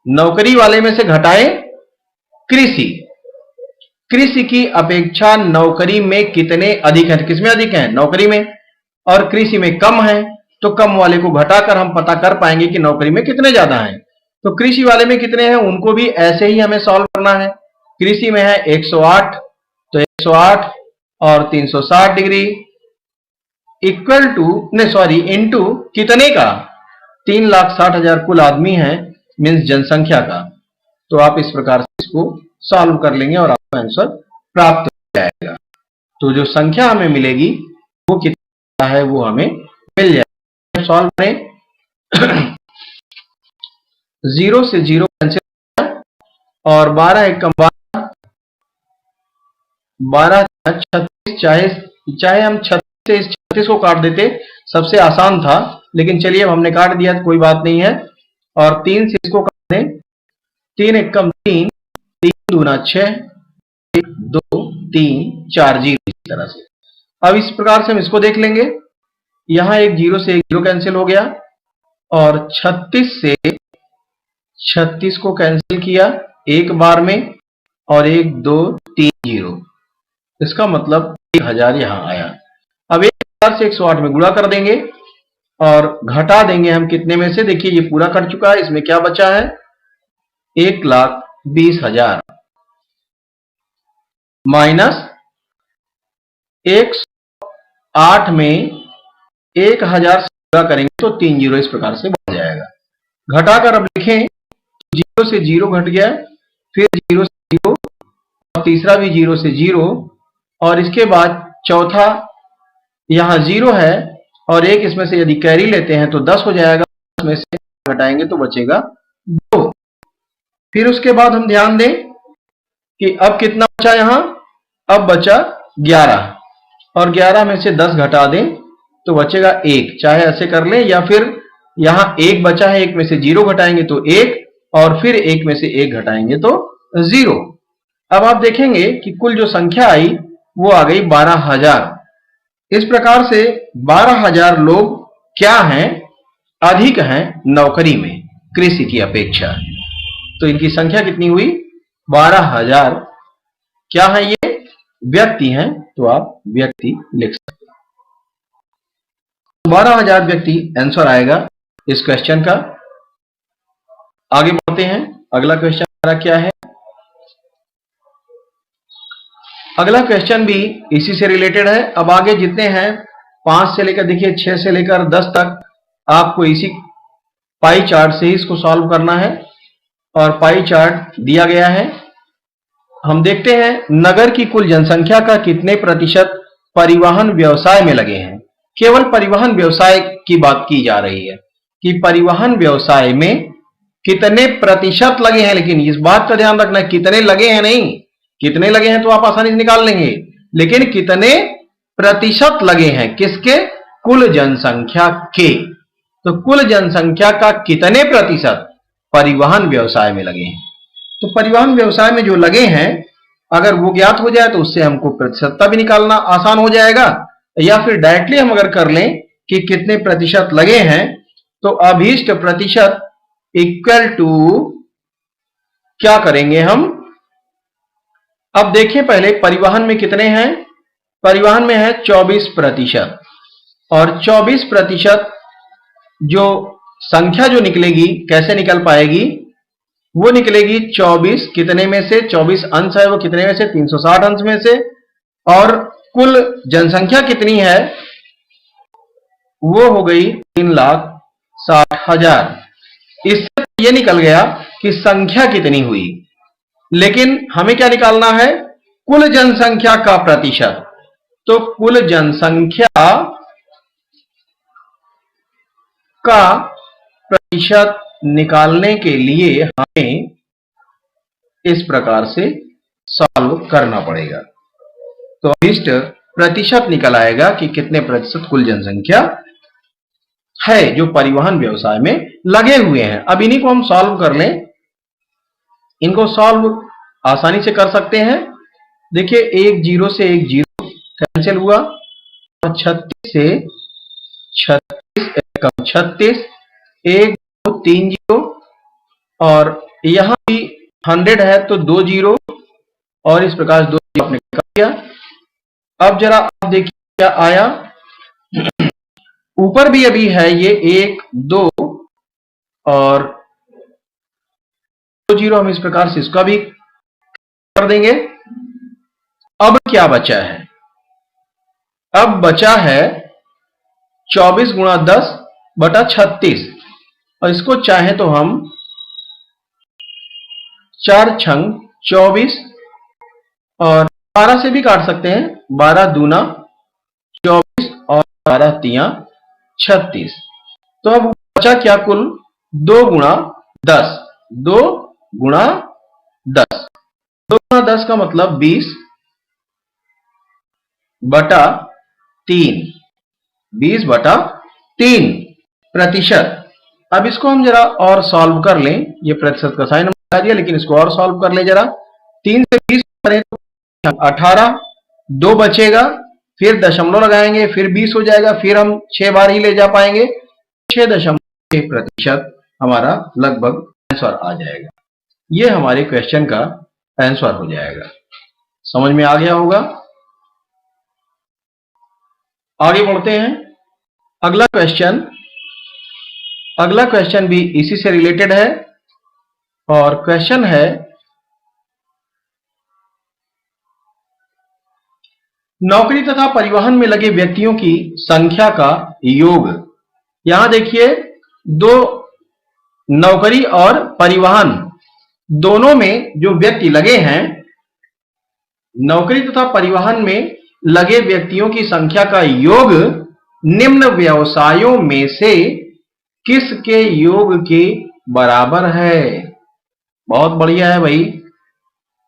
नौकरी वाले में से घटाएं कृषि। कृषि की अपेक्षा नौकरी में कितने अधिक हैं, किसमें अधिक हैं, नौकरी में, और कृषि में कम है। तो कम वाले को घटाकर हम पता कर पाएंगे कि नौकरी में कितने ज्यादा हैं। तो कृषि वाले में कितने हैं उनको भी ऐसे ही हमें सॉल्व करना है। कृषि में है 108, तो 108 और 360 डिग्री इक्वल टू, नहीं सॉरी, इनटू कितने का, 3,60,000 कुल आदमी है, मीन्स जनसंख्या का। तो आप इस प्रकार से इसको सॉल्व कर लेंगे और आपको आंसर प्राप्त हो जाएगा। तो जो संख्या हमें मिलेगी वो कितना है वो हमें मिल जाएगा। सॉल्व करें 0 से 0 कैंसिल और 12 एक कम 12 36, चाहे हम 36 से इस 36 को काट देते, सबसे आसान था, लेकिन चलिए अब हमने काट दिया तो कोई बात नहीं है। और 3 से इसको काट दें, 3 एक कम 3, 3 दूना 6, 1 2 3 4 0, इस तरह से। अब इस प्रकार से हम इसको देख लेंगे, यहां एक 0 से एक 0 कैंसिल हो गया और 36 से 36 को कैंसिल किया एक बार में, और 1 2 3 0, इसका मतलब 1000 यहां आया। अब 1000 से 108 में गुणा कर देंगे और घटा देंगे हम कितने में से, देखिए ये पूरा कट चुका है, इसमें क्या बचा है 1,20,000 माइनस 108 में 1,000 से पूरा करेंगे तो 3 जीरो इस प्रकार से बढ़ जाएगा। घटाकर अब लिखें, जीरो से जीरो घट गया, फिर जीरो से जीरो, और तीसरा भी जीरो से जीरो, और इसके बाद चौथा यहां जीरो है और एक इसमें से यदि कैरी लेते हैं तो 10 हो जाएगा, इसमें से घटाएंगे तो बचेगा 2। फिर उसके बाद हम ध्यान दें कि अब कितना बचा, यहां अब बचा 11, और 11 में से 10 घटा दें तो बचेगा 1। चाहे ऐसे कर लें या फिर यहां 1 बचा है, 1 में से 0 घटाएंगे तो 1, और फिर 1 में से 1 घटाएंगे तो 0। अब आप देखेंगे कि कुल जो संख्या आई वो आ गई 12,000। इस प्रकार से 12,000 लोग क्या हैं, अधिक हैं नौकरी में कृषि की अपेक्षा। तो इनकी संख्या कितनी हुई 12,000। क्या है ये, व्यक्ति हैं, तो आप व्यक्ति लिख सकते हैं। 12,000 व्यक्ति आंसर आएगा इस क्वेश्चन का। आगे बढ़ते हैं, अगला क्वेश्चन हमारा क्या है। अगला क्वेश्चन भी इसी से रिलेटेड है। अब आगे जितने हैं 5 से लेकर देखिए 6 से लेकर 10 तक आपको इसी पाई चार्ट से ही इसको सॉल्व करना है, और पाई चार्ट दिया गया है। हम देखते हैं नगर की कुल जनसंख्या का कितने प्रतिशत परिवहन व्यवसाय में लगे हैं। केवल परिवहन व्यवसाय की बात की जा रही है कि परिवहन व्यवसाय में कितने प्रतिशत लगे हैं, लेकिन इस बात का ध्यान रखना कितने लगे हैं नहीं, कितने लगे हैं तो आप आसानी से निकाल लेंगे, लेकिन कितने प्रतिशत लगे हैं किसके, कुल जनसंख्या के। तो कुल जनसंख्या का कितने प्रतिशत परिवहन व्यवसाय में लगे हैं। तो परिवहन व्यवसाय में जो लगे हैं अगर वो ज्ञात हो जाए तो उससे हमको प्रतिशतता भी निकालना आसान हो जाएगा, या फिर डायरेक्टली हम अगर कर लें कि कितने प्रतिशत लगे हैं तो अभीष्ट प्रतिशत इक्वल टू क्या करेंगे हम। अब देखिए पहले परिवहन में कितने हैं, परिवहन में है 24%, और 24% जो संख्या जो निकलेगी कैसे निकल पाएगी, वो निकलेगी 24 कितने में से, 24 अंश है वो कितने में से 360 अंश में से, और कुल जनसंख्या कितनी है वो हो गई 3,60,000। इससे ये निकल गया कि संख्या कितनी हुई, लेकिन हमें क्या निकालना है, कुल जनसंख्या का प्रतिशत। तो कुल जनसंख्या का प्रतिशत निकालने के लिए हमें इस प्रकार से सॉल्व करना पड़ेगा। तो अभीष्ट प्रतिशत निकल आएगा कि कितने प्रतिशत कुल जनसंख्या है जो परिवहन व्यवसाय में लगे हुए हैं। अब इन्हीं को हम सॉल्व कर लें, इनको सॉल्व आसानी से कर सकते हैं। देखिए एक जीरो से एक जीरो कैंसिल हुआ, और 36 से 36 एकम 36, 1 2 3 जीरो, और यहां भी 100 है तो 2 जीरो, और इस प्रकार 2 जीरो आपने कर दिया। अब जरा आप देखिए क्या आया, ऊपर भी अभी है ये 1 2 और 2 जीरो, हम इस प्रकार से इसका भी कर देंगे। अब क्या बचा है, अब बचा है 24 गुणा 10 बटा 36, और इसको चाहे तो हम 4 छंग 24 और 12 से भी काट सकते हैं, 12 दूना 24 और 12 तिया 36। तो अब बचा क्या, कुल 2 गुणा 10, 2 गुणा 10, 2 गुणा 10 का मतलब 20 बटा 3, 20 बटा 3 प्रतिशत। अब इसको हम जरा और सॉल्व कर लें, ये प्रतिशत का साइन लगा दिया, लेकिन इसको और सॉल्व कर लें जरा। 3 से 20 करें तो 18, 2 बचेगा, फिर दशमलव लगाएंगे, फिर 20 हो जाएगा, फिर हम 6 बार ही ले जा पाएंगे, 6.6% हमारा लगभग आंसर आ जाएगा। ये हमारे क्वेश्चन का आंसर हो जाएगा। समझ में आ गया होगा। आगे बढ़ते हैं, अगला क्वेश्चन अगला क्वेश्चन भी इसी से रिलेटेड है और क्वेश्चन है नौकरी तथा परिवहन में लगे व्यक्तियों की संख्या का योग। यहां देखिए, दो नौकरी और परिवहन दोनों में जो व्यक्ति लगे हैं, नौकरी तथा परिवहन में लगे व्यक्तियों की संख्या का योग निम्न व्यवसायों में से किसके योग के बराबर है। बहुत बढ़िया है भाई,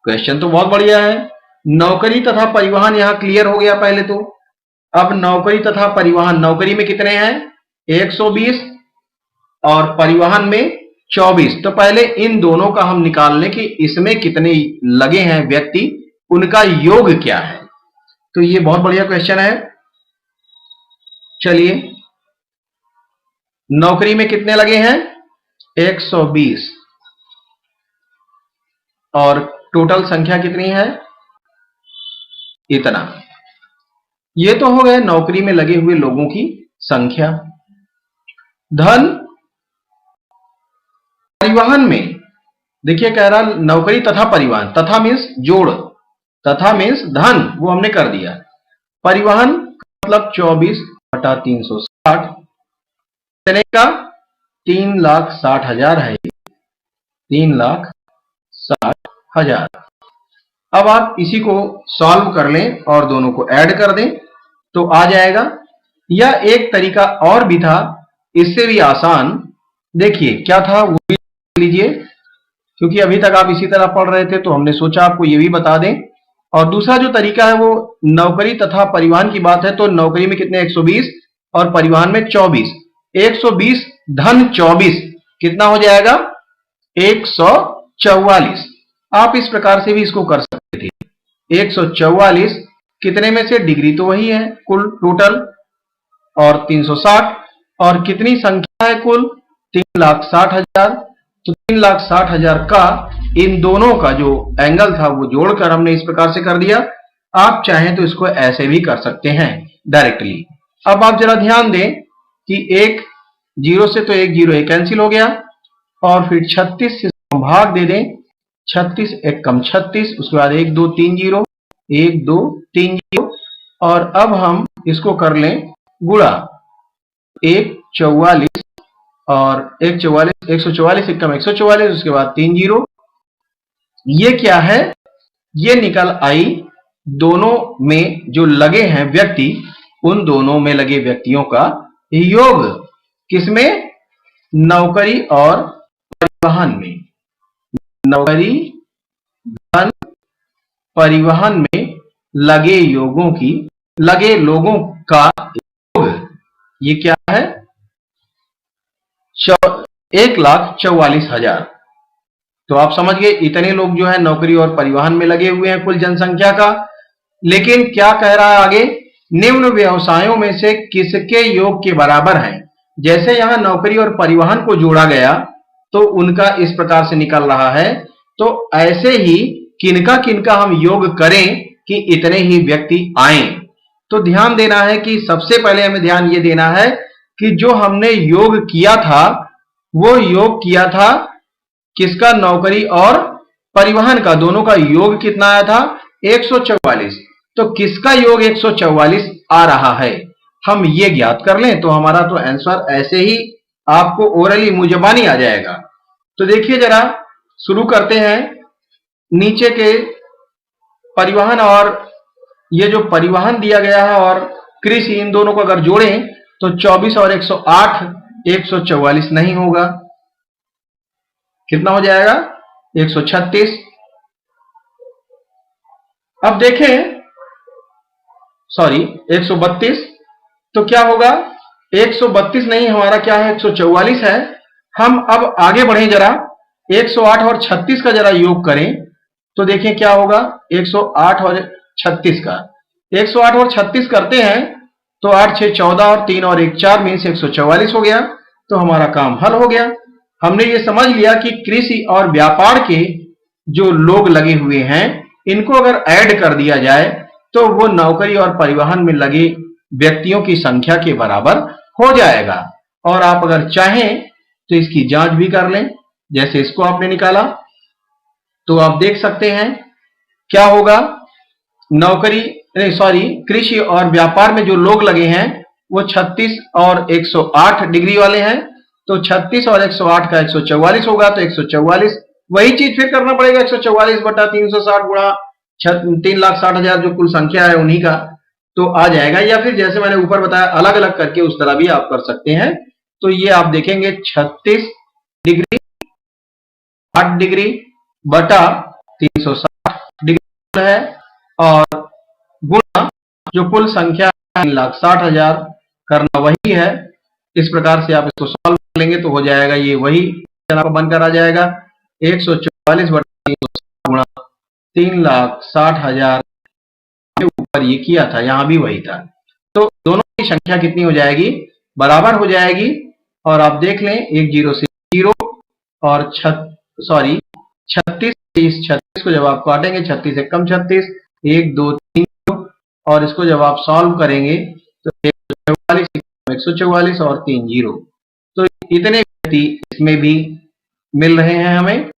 क्वेश्चन तो बहुत बढ़िया है। नौकरी तथा परिवहन यहां क्लियर हो गया पहले तो। अब नौकरी तथा परिवहन, नौकरी में कितने हैं 120 और परिवहन में 24। तो पहले इन दोनों का हम निकाल लें कि इसमें कितने लगे हैं व्यक्ति, उनका योग क्या है। तो ये बहुत बढ़िया क्वेश्चन है। चलिए, नौकरी में कितने लगे हैं 120 और टोटल संख्या कितनी है इतना। ये तो हो गए नौकरी में लगे हुए लोगों की संख्या। धन परिवहन में देखिए कह रहा नौकरी तथा परिवहन, तथा मीन्स जोड़, तथा मीन्स धन, वो हमने कर दिया। परिवहन मतलब 24/360 कितने का 3,60,000 है, 3,60,000। अब आप इसी को सॉल्व कर लें और दोनों को ऐड कर दें तो आ जाएगा। यह एक तरीका और भी था, इससे भी आसान। देखिए क्या था वो भी लीजिए, क्योंकि अभी तक आप इसी तरह पढ़ रहे थे तो हमने सोचा आपको ये भी बता दें। और दूसरा जो तरीका है वो नौकरी तथा परिवहन की बात है, तो नौकरी में कितने 120 और परिवहन में 24। 120 धन 24 कितना हो जाएगा 144। आप इस प्रकार से भी इसको कर सकते थे। 144 कितने में से, डिग्री तो वही है कुल टोटल, और 360 और कितनी संख्या है कुल 3,60,000। तो 3,60,000 का इन दोनों का जो एंगल था वो जोड़कर हमने इस प्रकार से कर दिया। आप चाहें तो इसको ऐसे भी कर सकते हैं डायरेक्टली। अब आप जरा ध्यान दें कि एक जीरो से तो एक जीरो कैंसिल हो गया और फिर 36 से भाग दे दें, 36 एक कम 36, उसके बाद 1 2 3 जीरो, 1 2 3 जीरो। और अब हम इसको कर लें गुणा, 144 और 144, 144 एक कम 144, उसके बाद 3 जीरो। ये क्या है, ये निकल आई दोनों में जो लगे हैं व्यक्ति, उन दोनों में लगे व्यक्तियों का योग। किसमें, नौकरी और परिवहन में। नौकरी धन परिवहन में लगे लोगों का योग, ये क्या है 1,44,000। तो आप समझ गए इतने लोग जो है नौकरी और परिवहन में लगे हुए हैं कुल जनसंख्या का। लेकिन क्या कह रहा है आगे, निम्न व्यवसायों में से किसके योग के बराबर है। जैसे यहां नौकरी और परिवहन को जोड़ा गया तो उनका इस प्रकार से निकल रहा है, तो ऐसे ही किनका किनका हम योग करें कि इतने ही व्यक्ति आए। तो ध्यान देना है कि सबसे पहले हमें ध्यान ये देना है कि जो हमने योग किया था वो योग किया था किसका, नौकरी और परिवहन का, दोनों का योग कितना आया था 144। तो किसका योग 144 आ रहा है, हम ये ज्ञात कर लें तो हमारा तो आंसर ऐसे ही आपको ओरली मुंह-ज़बानी आ जाएगा। तो देखिए जरा शुरू करते हैं। नीचे के परिवहन और ये जो परिवहन दिया गया है और कृषि, इन दोनों को अगर जोड़ें तो 24 और 108 144 नहीं होगा, कितना हो जाएगा 136। अब देखें, सॉरी 132, तो क्या होगा 132 नहीं, हमारा क्या है 144 है। हम अब आगे बढ़ें जरा, 108 और 36 का जरा योग करें तो देखें क्या होगा 108 और 36 का। 108 और 36 करते हैं तो 8 6 14 और 3 और 1 4 मीन्स 144 हो गया। तो हमारा काम हल हो गया। हमने ये समझ लिया कि कृषि और व्यापार के जो लोग लगे हुए हैं इनको अगर ऐड कर दिया जाए तो वो नौकरी और परिवहन में लगे व्यक्तियों की संख्या के बराबर हो जाएगा। और आप अगर चाहें तो इसकी जांच भी कर लें। जैसे इसको आपने निकाला तो आप देख सकते हैं क्या होगा, कृषि और व्यापार में जो लोग लगे हैं वो 36 और 108 डिग्री वाले हैं। तो 36 और 108 का 144 होगा, तो 144 वही चीज फिर करना पड़ेगा, 144 बटा 360 गुणा 3,60,000 जो कुल संख्या है उन्हीं का, तो आ जाएगा। या फिर जैसे मैंने ऊपर बताया अलग अलग करके उस तरह भी आप कर सकते हैं। तो ये आप देखेंगे 36 डिग्री 8 डिग्री बटा 360 डिग्री है और गुणा जो कुल संख्या 3,60,000 करना वही है। इस प्रकार से आप इसको सॉल्व कर लेंगे तो हो जाएगा, ये वही बनकर आ जाएगा 144 बटा 360 गुणा 3,60,000। ऊपर ये किया था, यहां भी वही था। तो दोनों की संख्या कितनी हो जाएगी, बराबर हो जाएगी। और आप देख लें, एक जीरो से जीरो और 36 को जब आप काटेंगे 36 से कम 36, 1 2 3 और इसको जब आप सॉल्व करेंगे तो 144 और 3 जीरो, तो इतने व्यक्ति इसमें भी मिल रहे हैं हमें।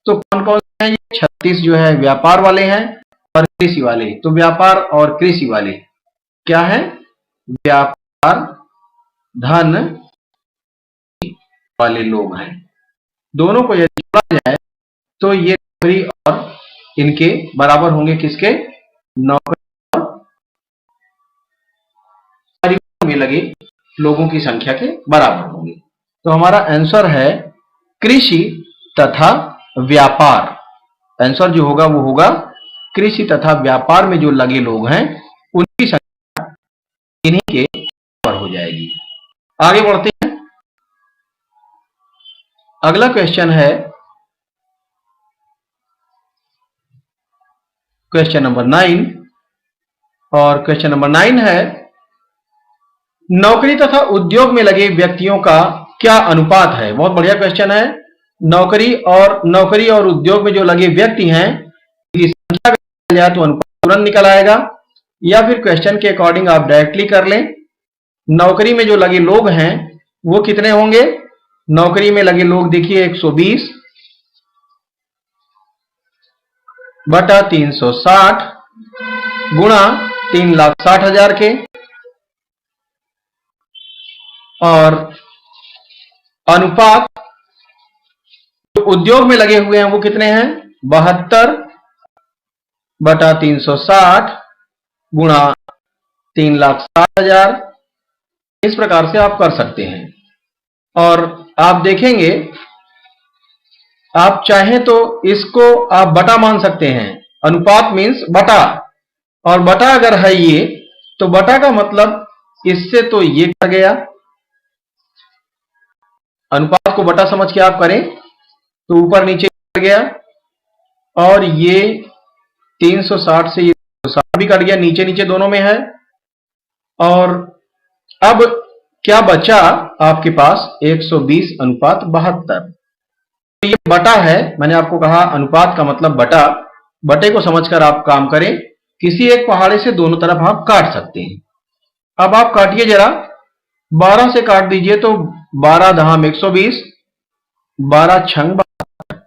तो कौन कौन से हैं, 36 जो है व्यापार वाले हैं और कृषि वाले। तो व्यापार और कृषि वाले क्या है, व्यापार धन वाले लोग हैं। दोनों को यदि जोड़ा जाए तो ये नौकरी और इनके बराबर होंगे, किसके, नौकरी और में लगे लोगों की संख्या के बराबर होंगे। तो हमारा आंसर है कृषि तथा व्यापार। आंसर जो होगा वो होगा कृषि तथा व्यापार में जो लगे लोग हैं उनकी संख्या इन्हीं के बराबर हो जाएगी। आगे बढ़ते हैं। अगला क्वेश्चन है क्वेश्चन नंबर 9, और क्वेश्चन नंबर 9 है नौकरी तथा उद्योग में लगे व्यक्तियों का क्या अनुपात है। बहुत बढ़िया क्वेश्चन है। नौकरी और उद्योग में जो लगे व्यक्ति हैं की संख्या निकल जाए तो अनुपात तुरंत निकल आएगा, या फिर क्वेश्चन के अकॉर्डिंग आप डायरेक्टली कर लें। नौकरी में जो लगे लोग हैं वो कितने होंगे, नौकरी में लगे लोग देखिए 120 बटा 360 गुणा 3,60,000 के, और अनुपात जो उद्योग में लगे हुए हैं वो कितने हैं, 72 बटा 360 गुणा 3,60,000। इस प्रकार से आप कर सकते हैं। और आप देखेंगे, आप चाहें तो इसको आप बटा मान सकते हैं। अनुपात मीन्स बटा, और बटा अगर है ये तो बटा का मतलब इससे तो ये कर गया। अनुपात को बटा समझ के आप करें तो ऊपर नीचे कर गया, और ये 360 से ये 360 भी कट गया, नीचे नीचे दोनों में है। और अब क्या बचा आपके पास, 120 अनुपात 72। तो ये बटा है, मैंने आपको कहा अनुपात का मतलब बटा। बटे को समझकर आप काम करें। किसी एक पहाड़े से दोनों तरफ आप काट सकते हैं। अब आप काटिए जरा, 12 से काट दीजिए तो 12 दहाम 120, 12 छंग 72,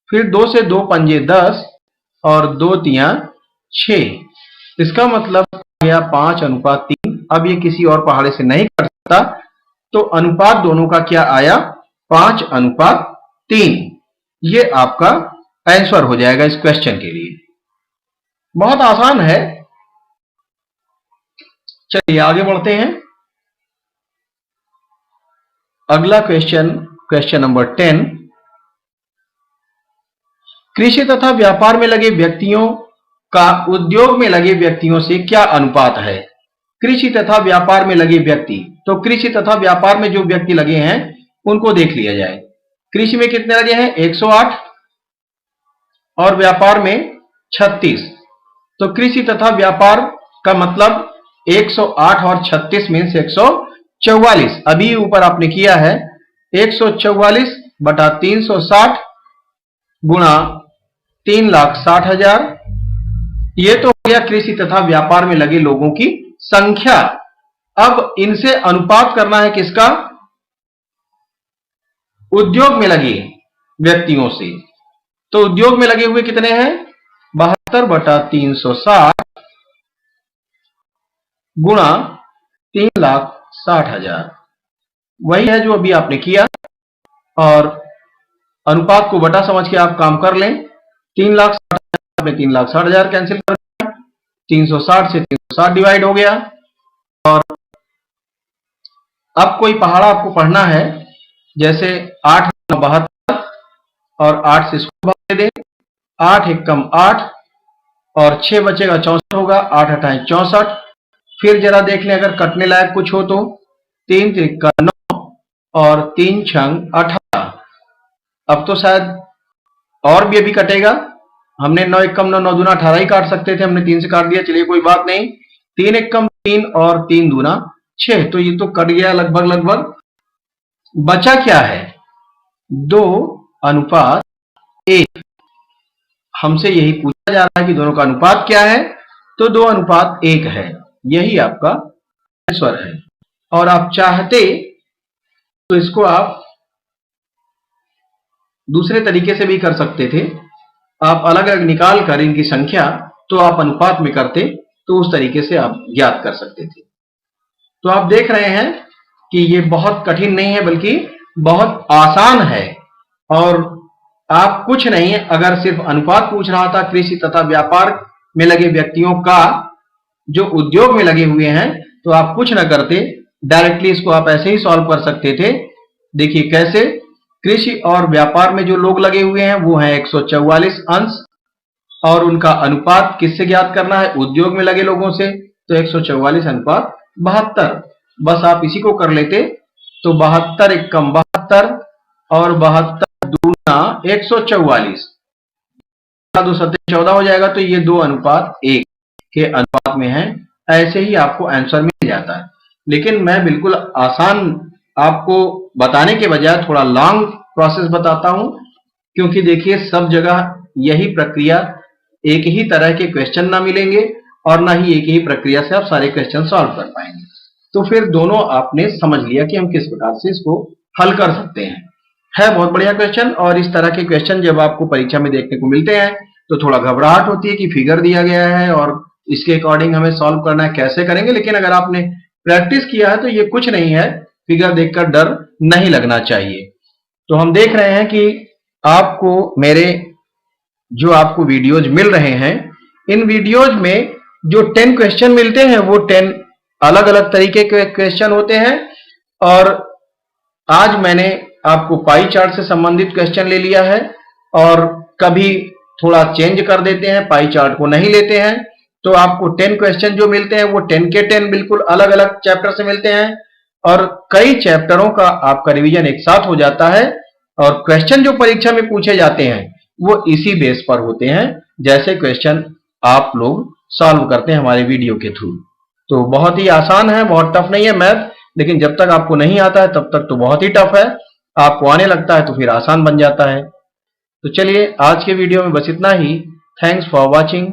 फिर 2 से 2 पंजे 10 और 2 तियां 6। इसका मतलब गया 5 अनुपात 3। अब ये किसी और पहाड़े से नहीं कट सकता, तो अनुपात दोनों का क्या आया, 5 अनुपात 3। ये आपका आंसर हो जाएगा इस क्वेश्चन के लिए। बहुत आसान है। चलिए आगे बढ़ते हैं। अगला क्वेश्चन नंबर 10, कृषि तथा व्यापार में लगे व्यक्तियों का उद्योग में लगे व्यक्तियों से क्या अनुपात है। कृषि तथा व्यापार में लगे व्यक्ति, तो कृषि तथा व्यापार में जो व्यक्ति लगे हैं उनको देख लिया जाए। कृषि में कितने लगे हैं, 108, और व्यापार में 36। तो कृषि तथा व्यापार का मतलब 108 और 36 मीन्स 144। अभी ऊपर आपने किया है 144 बटा 360 गुणा 3,60,000। ये तो हो गया कृषि तथा व्यापार में लगे लोगों की संख्या। अब इनसे अनुपात करना है किसका, उद्योग में लगे व्यक्तियों से। तो उद्योग में लगे हुए कितने हैं? 72/360 गुणा 3,60,000, वही है जो अभी आपने किया। और अनुपात को बटा समझ के आप काम कर लें। 3,60,000 में 3,60,000 कैंसिल कर दिया, 360 से 360 डिवाइड हो गया। और अब कोई पहाड़ा आपको पढ़ना है, जैसे 8 72 और 8 से इसको भाग दे, 8 एकम 8 और 6 बचेगा 64 होगा, 8 8 64। फिर जरा देख लें अगर कटने लायक कुछ हो तो 3 3 9 और 3 6 18। अब तो शायद और भी अभी कटेगा। हमने 9 एकम 9 9 दूना 18 ही काट सकते थे, हमने 3 से काट दिया, चलिए कोई बात नहीं। 3 एकम 3 और 3 दूना 6, तो ये तो कट गया लगभग लगभग। बचा क्या है? 2:1। हमसे यही पूछा जा रहा है कि दोनों का अनुपात क्या है, तो 2:1 है, यही आपका आंसर है। और आप चाहते तो इसको आप दूसरे तरीके से भी कर सकते थे। आप अलग अलग निकाल कर इनकी संख्या तो आप अनुपात में करते, तो उस तरीके से आप ज्ञात कर सकते थे। तो आप देख रहे हैं कि ये बहुत कठिन नहीं है, बल्कि बहुत आसान है। और आप कुछ नहीं, अगर सिर्फ अनुपात पूछ रहा था कृषि तथा व्यापार में लगे व्यक्तियों का जो उद्योग में लगे हुए हैं, तो आप कुछ ना करते, डायरेक्टली इसको आप ऐसे ही सॉल्व कर सकते थे। देखिए कैसे। कृषि और व्यापार में जो लोग लगे हुए हैं वो हैं 144 अंश, और उनका अनुपात किससे ज्ञात करना है? उद्योग में लगे लोगों से। तो 144 अनुपात 72, बस आप इसी को कर लेते तो 72 एकम 72 और 72 दूना 144, 2 7 14 हो जाएगा। तो ये 2:1 के अनुपात में है। ऐसे ही आपको आंसर मिल जाता है। लेकिन मैं बिल्कुल आसान आपको बताने के बजाय थोड़ा लॉन्ग प्रोसेस बताता हूं, क्योंकि देखिए सब जगह यही प्रक्रिया, एक ही तरह के क्वेश्चन ना मिलेंगे और ना ही एक ही प्रक्रिया से आप सारे क्वेश्चन सॉल्व कर पाएंगे। तो फिर दोनों आपने समझ लिया कि हम किस प्रकार से इसको हल कर सकते हैं। है बहुत बढ़िया क्वेश्चन। और इस तरह के क्वेश्चन जब आपको परीक्षा में देखने को मिलते हैं तो थोड़ा घबराहट होती है कि फिगर दिया गया है और इसके अकॉर्डिंग हमें सॉल्व करना है, कैसे करेंगे। लेकिन अगर आपने प्रैक्टिस किया है तो ये कुछ नहीं है, फिगर देखकर डर नहीं लगना चाहिए। तो हम देख रहे हैं कि आपको मेरे जो आपको वीडियोज मिल रहे हैं, इन वीडियोज में जो 10 क्वेश्चन मिलते हैं वो 10 अलग अलग तरीके के क्वेश्चन होते हैं। और आज मैंने आपको पाई चार्ट से संबंधित क्वेश्चन ले लिया है, और कभी थोड़ा चेंज कर देते हैं, पाई चार्ट को नहीं लेते हैं। तो आपको 10 क्वेश्चन जो मिलते हैं वो 10 के 10 बिल्कुल अलग अलग चैप्टर से मिलते हैं, और कई चैप्टरों का आपका रिवीजन एक साथ हो जाता है। और क्वेश्चन जो परीक्षा में पूछे जाते हैं वो इसी बेस पर होते हैं, जैसे क्वेश्चन आप लोग सॉल्व करते हैं हमारे वीडियो के थ्रू। तो बहुत ही आसान है, बहुत टफ नहीं है मैथ। लेकिन जब तक आपको नहीं आता है तब तक तो बहुत ही टफ है, आपको आने लगता है तो फिर आसान बन जाता है। तो चलिए आज के वीडियो में बस इतना ही। Thanks for watching.